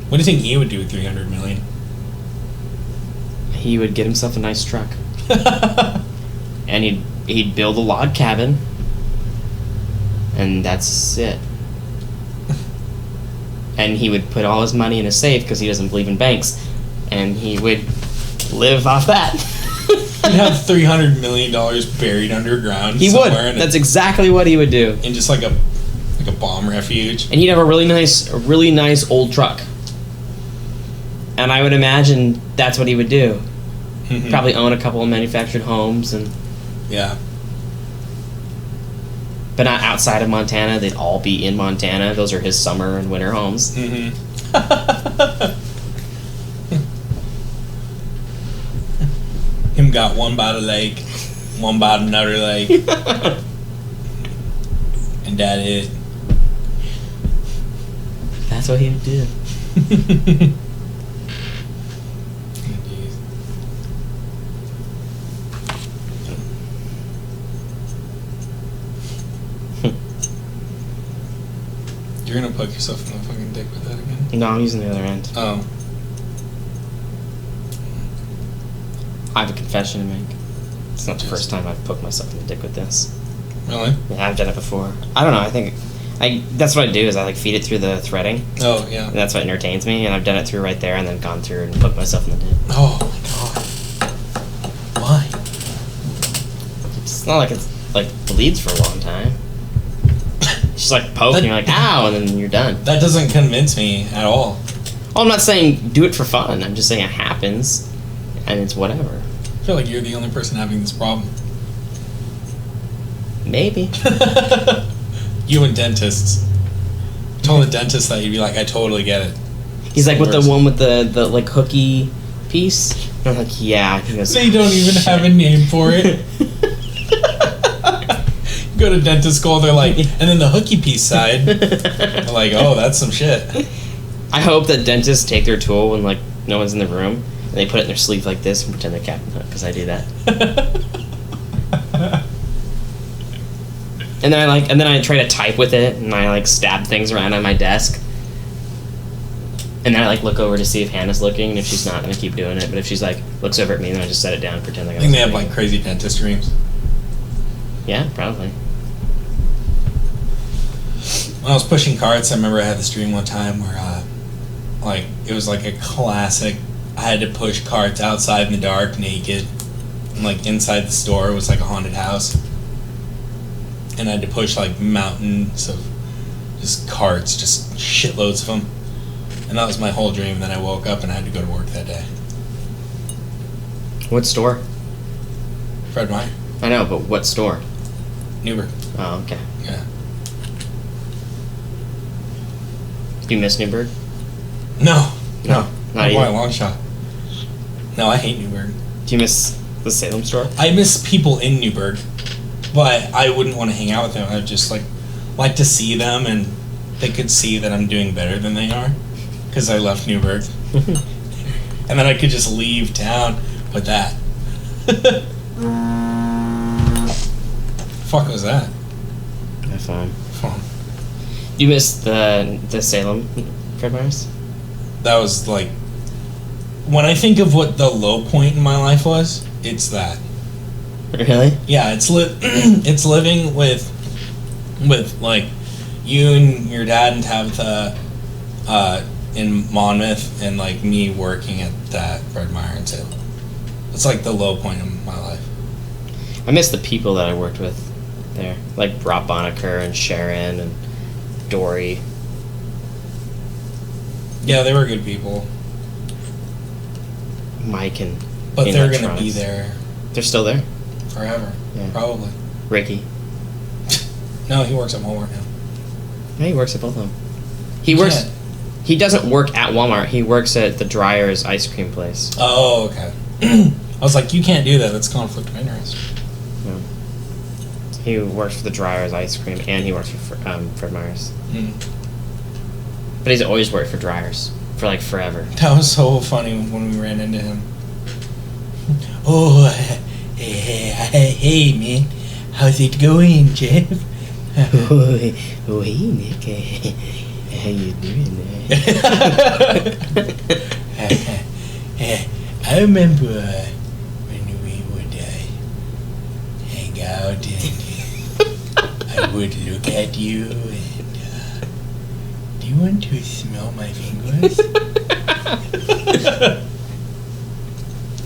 What do you think he would do with $300 million? He would get himself a nice truck. And he'd build a log cabin. And that's it. And he would put all his money in a safe because he doesn't believe in banks. And he would live off that. He'd have $300 million buried underground. He would. That's exactly what he would do. In just like a bomb refuge. And he'd have a really nice old truck. And I would imagine that's what he would do. Mm-hmm. Probably own a couple of manufactured homes and. Yeah. But not outside of Montana. They'd all be in Montana. Those are his summer and winter homes. Mm-hmm. Him got one by the lake, one by another lake. And that it. That's what he would do. You're gonna poke yourself in the fucking dick with that again? No, I'm using the other end. Oh. I have a confession to make. It's not the first time I've poked myself in the dick with this. Really? Yeah, I've done it before. I don't know, I think... that's what I do, is I feed it through the threading. Oh, yeah. And that's what entertains me, and I've done it through right there, and then gone through and poked myself in the dick. Oh, my God. Why? It's not like it's, bleeds for a long time. It's just poke, and you're like, ow, and then you're done. That doesn't convince me at all. Well, I'm not saying do it for fun. I'm just saying it happens, and it's whatever. I feel like you're the only person having this problem. Maybe. You and dentists. I told the dentist that, you'd be like, I totally get it. He's like, with the one with the hooky piece? And I'm like, yeah. He goes, They don't even have a name for it. Go to dentist school, they're like, and then the hooky piece side, they're like, oh, that's some shit. I hope that dentists take their tool when no one's in the room, and they put it in their sleeve like this and pretend they're Captain Hook, because I do that. And then I try to type with it, and I stab things around on my desk. And then I look over to see if Hannah's looking, and if she's not, then I keep doing it. But if she's looks over at me, then I just set it down and pretend like I think they have crazy dentist dreams. Yeah, probably. when I was pushing carts, I remember I had this dream one time where, like, it was like a classic. I had to push carts outside in the dark, naked, and like inside the store was like a haunted house, and I had to push like mountains of just carts, just shitloads of them, and that was my whole dream. Then I woke up and I had to go to work that day. What store? Fred Meyer, I know, but what store? Newburgh. Oh, okay. Yeah. Do you miss Newburgh? No, Not by a either. long shot. No, I hate Newburgh. Do you miss the Salem store? I miss people in Newburgh, but I wouldn't want to hang out with them. I'd just like to see them, and they could see that I'm doing better than they are, because I left Newburgh, and then I could just leave town with that. Fuck was that? My phone. Phone. You miss the Salem Fred Meyer's? That was like, when I think of what the low point in my life was, it's that. Really? Yeah, it's it's living with like you and your dad and Tabitha in Monmouth, and like me working at that Fred Meyer and Salem. It's like the low point in my life. I miss the people that I worked with there, like Rob Bonaker and Sharon and Dory. Yeah, they were good people, Mike and but Ian they're gonna be Electronics. there They're still there. forever, Yeah. probably. Ricky. No, he works at Walmart now. Yeah, he works at both of them. He works. Yeah. He doesn't work at Walmart. He works at the Dryer's ice cream place. Oh, okay. I was like, you can't do that. That's conflict of interest. No. He works for the Dryer's ice cream, and he works for Fred Meyer's. Mm. But he's always worked for Dryer's for like forever. That was so funny when we ran into him. Oh, hey, man. How's it going, Jeff? Oh, hey, Nick. How you doing? I remember when we would hang out, and I would look at you and do you want to smell my fingers?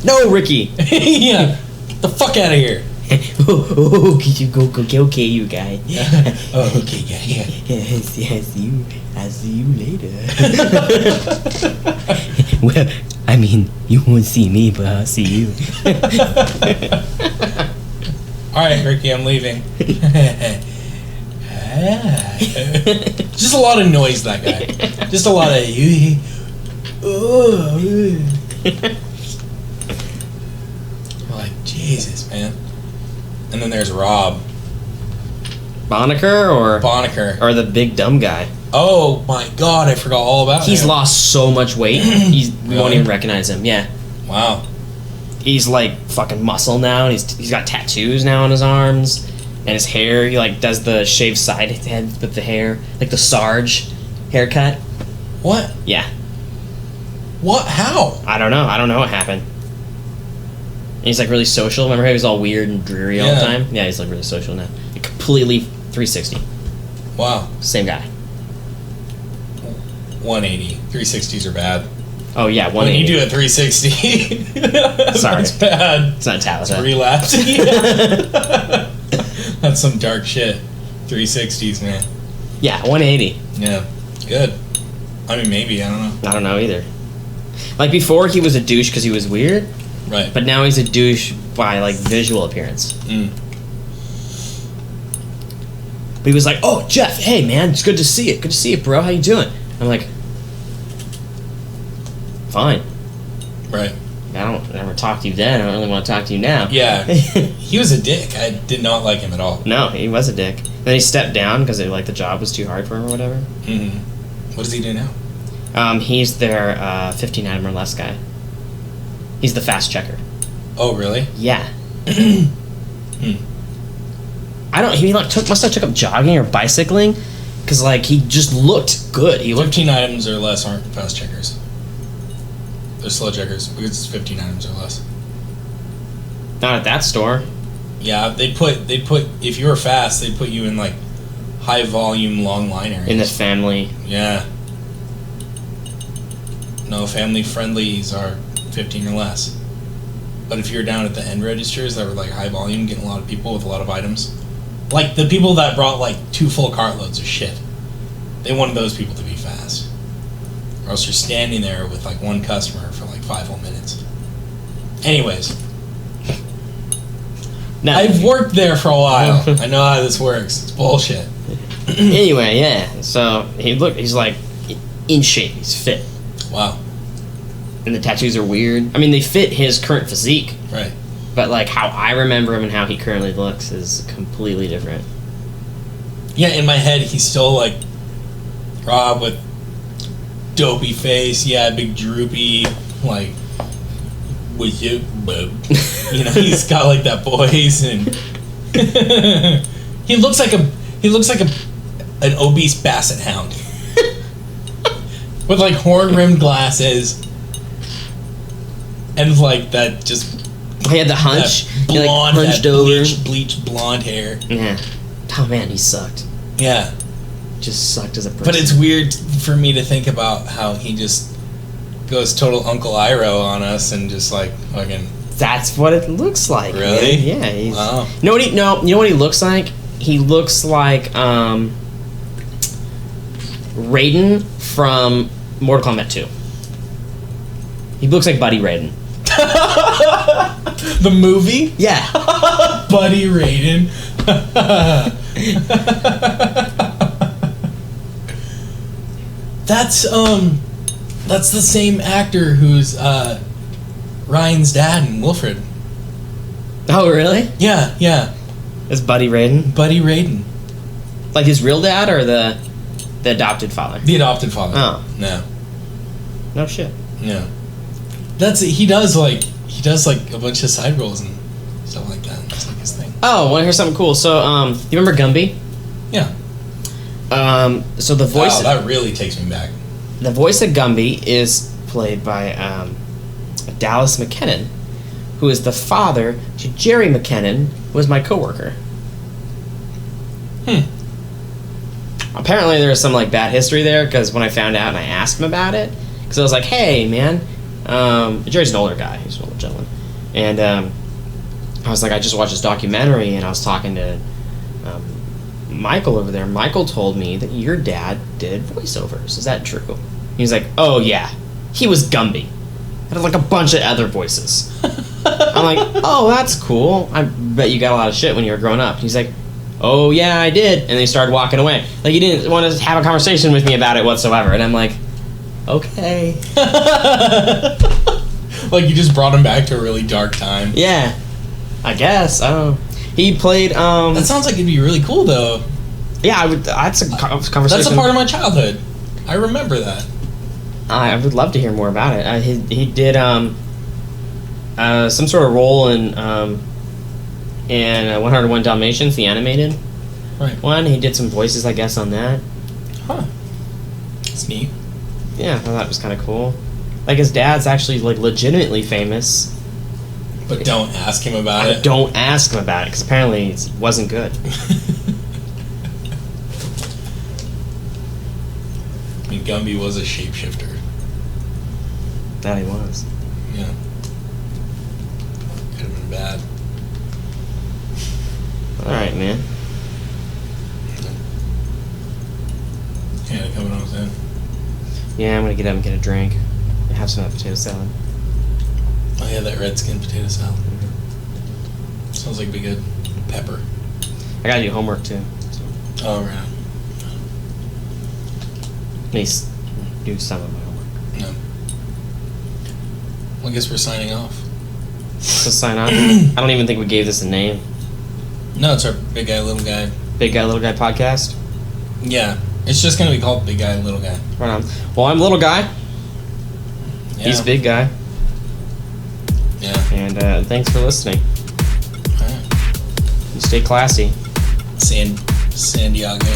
No, Ricky. Yeah, get the fuck out of here. Could you go okay, you guy? Oh, okay, yeah. I'll see you later. Well, I mean, you won't see me, but I'll see you. All right, Ricky, I'm leaving. Just a lot of noise, that guy. Just a lot of like, Jesus, man. And then there's Rob Bonaker Bonaker. or the big dumb guy. Oh my God, I forgot all about him. He's lost so much weight. We won't Really? even recognize him. Yeah. Wow. He's like fucking muscle now, and he's got tattoos now on his arms, and his hair. He like does the shaved side head with the hair, like the Sarge haircut. What? Yeah, What? How? I don't know what happened. And he's like really social. Remember how he was all weird and dreary all the Yeah. time? Yeah, he's like really social now. Completely 360. Wow. Same guy. 180. 360s are bad. Oh yeah, When 180. you do a 360, Sorry. that's bad. It's not Talbot. It's relapse. That's some dark shit. 360s, man. Yeah, 180. Yeah. Good. I mean, maybe. I don't know. I don't know either. Like before, he was a douche because he was weird, Right. but now he's a douche by like visual appearance. Mm. But he was like, "Oh, Jeff, hey man, it's good to see you. Good to see you, bro. How you doing?" I'm like, "Fine. Right. I don't ever talk to you then. I don't really want to talk to you now." Yeah. He was a dick. I did not like him at all. No, he was a dick. Then he stepped down because like the job was too hard for him or whatever. Mm-hmm. What does he do now? He's their 15 item or less guy. He's the fast checker. Oh, really? Yeah. Hmm. I don't. He like must have took up jogging or bicycling, because like he just looked good. He looked. 15 items or less aren't fast checkers. They're slow checkers because it's 15 items or less. Not at that store. Yeah, they put if you were fast, they put you in like high volume, long line areas. In the family. Yeah. No, family friendlies are 15 or less. But if you're down at the end registers that were like high volume, getting a lot of people with a lot of items, like the people that brought like 2 full cartloads of shit, they wanted those people to be fast. Or else you're standing there with like one customer for like 5 whole minutes. Anyways. No. I've worked there for a while. I know how this works. It's bullshit. Anyway, yeah. So he's like in shape. He's fit. Wow. And the tattoos are weird. I mean, they fit his current physique. Right. But like how I remember him and how he currently looks is completely different. Yeah, in my head, he's still like Rob with dopey face. Yeah, big droopy, like with you, bub. You know, he's got like that voice, and he looks like an obese basset hound with like horn rimmed glasses and like that just. He had the hunch. That he like blonde, hunched that over. bleached blonde hair. Yeah. Oh man, he sucked. Yeah. Just sucked as a person. But it's weird for me to think about how he just goes total Uncle Iroh on us and just like fucking. That's what it looks like. Really? Man. Yeah. He's, wow. You know what he looks like? He looks like Raiden from Mortal Kombat 2. He looks like Buddy Raiden. The movie? Yeah. Buddy Raiden. That's the same actor who's Ryan's dad in Wilfred. Oh really? Yeah, yeah. It's Buddy Raiden. Buddy Raiden. Like his real dad or the adopted father? The adopted father. Oh. No. No shit. Yeah. That's he does like a bunch of side roles and stuff like that. That's like his thing. Oh, want to hear something cool? So, you remember Gumby? Yeah. So the voice. Wow, that really takes me back. The voice of Gumby is played by Dallas McKennon, who is the father to Jerry McKennon, who was my coworker. Apparently, there was some like bad history there because when I found out and I asked him about it, because I was like, "Hey, man." Jerry's an older guy. He's an older gentleman. And I was like, I just watched this documentary, and I was talking to Michael over there. Michael told me that your dad did voiceovers. Is that true? He was like, oh, yeah. He was Gumby. Had like a bunch of other voices. I'm like, oh, that's cool. I bet you got a lot of shit when you were growing up. He's like, oh, yeah, I did. And he started walking away. Like, he didn't want to have a conversation with me about it whatsoever. And I'm like, okay. Like you just brought him back to a really dark time. Yeah, I guess. I don't know. He played. That sounds like it'd be really cool, though. Yeah, I would. That's a conversation. That's a part of my childhood. I remember that. I would love to hear more about it. He did some sort of role in 101 Dalmatians, the animated one. He did some voices, I guess, on that. Huh. That's neat. Yeah, I thought that was kind of cool. Like his dad's actually like legitimately famous. But don't ask him about it. Don't ask him about it because apparently it wasn't good. I mean, Gumby was a shapeshifter. That he was. Yeah. Could have been bad. All right, man. Yeah, coming on in. Yeah, I'm gonna get up and get a drink. And have some of that potato salad. Oh yeah, that red skin potato salad. Sounds like it'd be good. Pepper. I gotta do homework too. So. Oh right. At least do some of my homework. No. Well, I guess we're signing off. So sign off. I don't even think we gave this a name. No, it's our Big Guy Little Guy. Big Guy Little Guy podcast. Yeah, it's just gonna be called Big Guy Little Guy. Right on. Well, I'm Little Guy. Yeah. He's Big Guy. Yeah. And thanks for listening. All right. Stay classy. San Diego.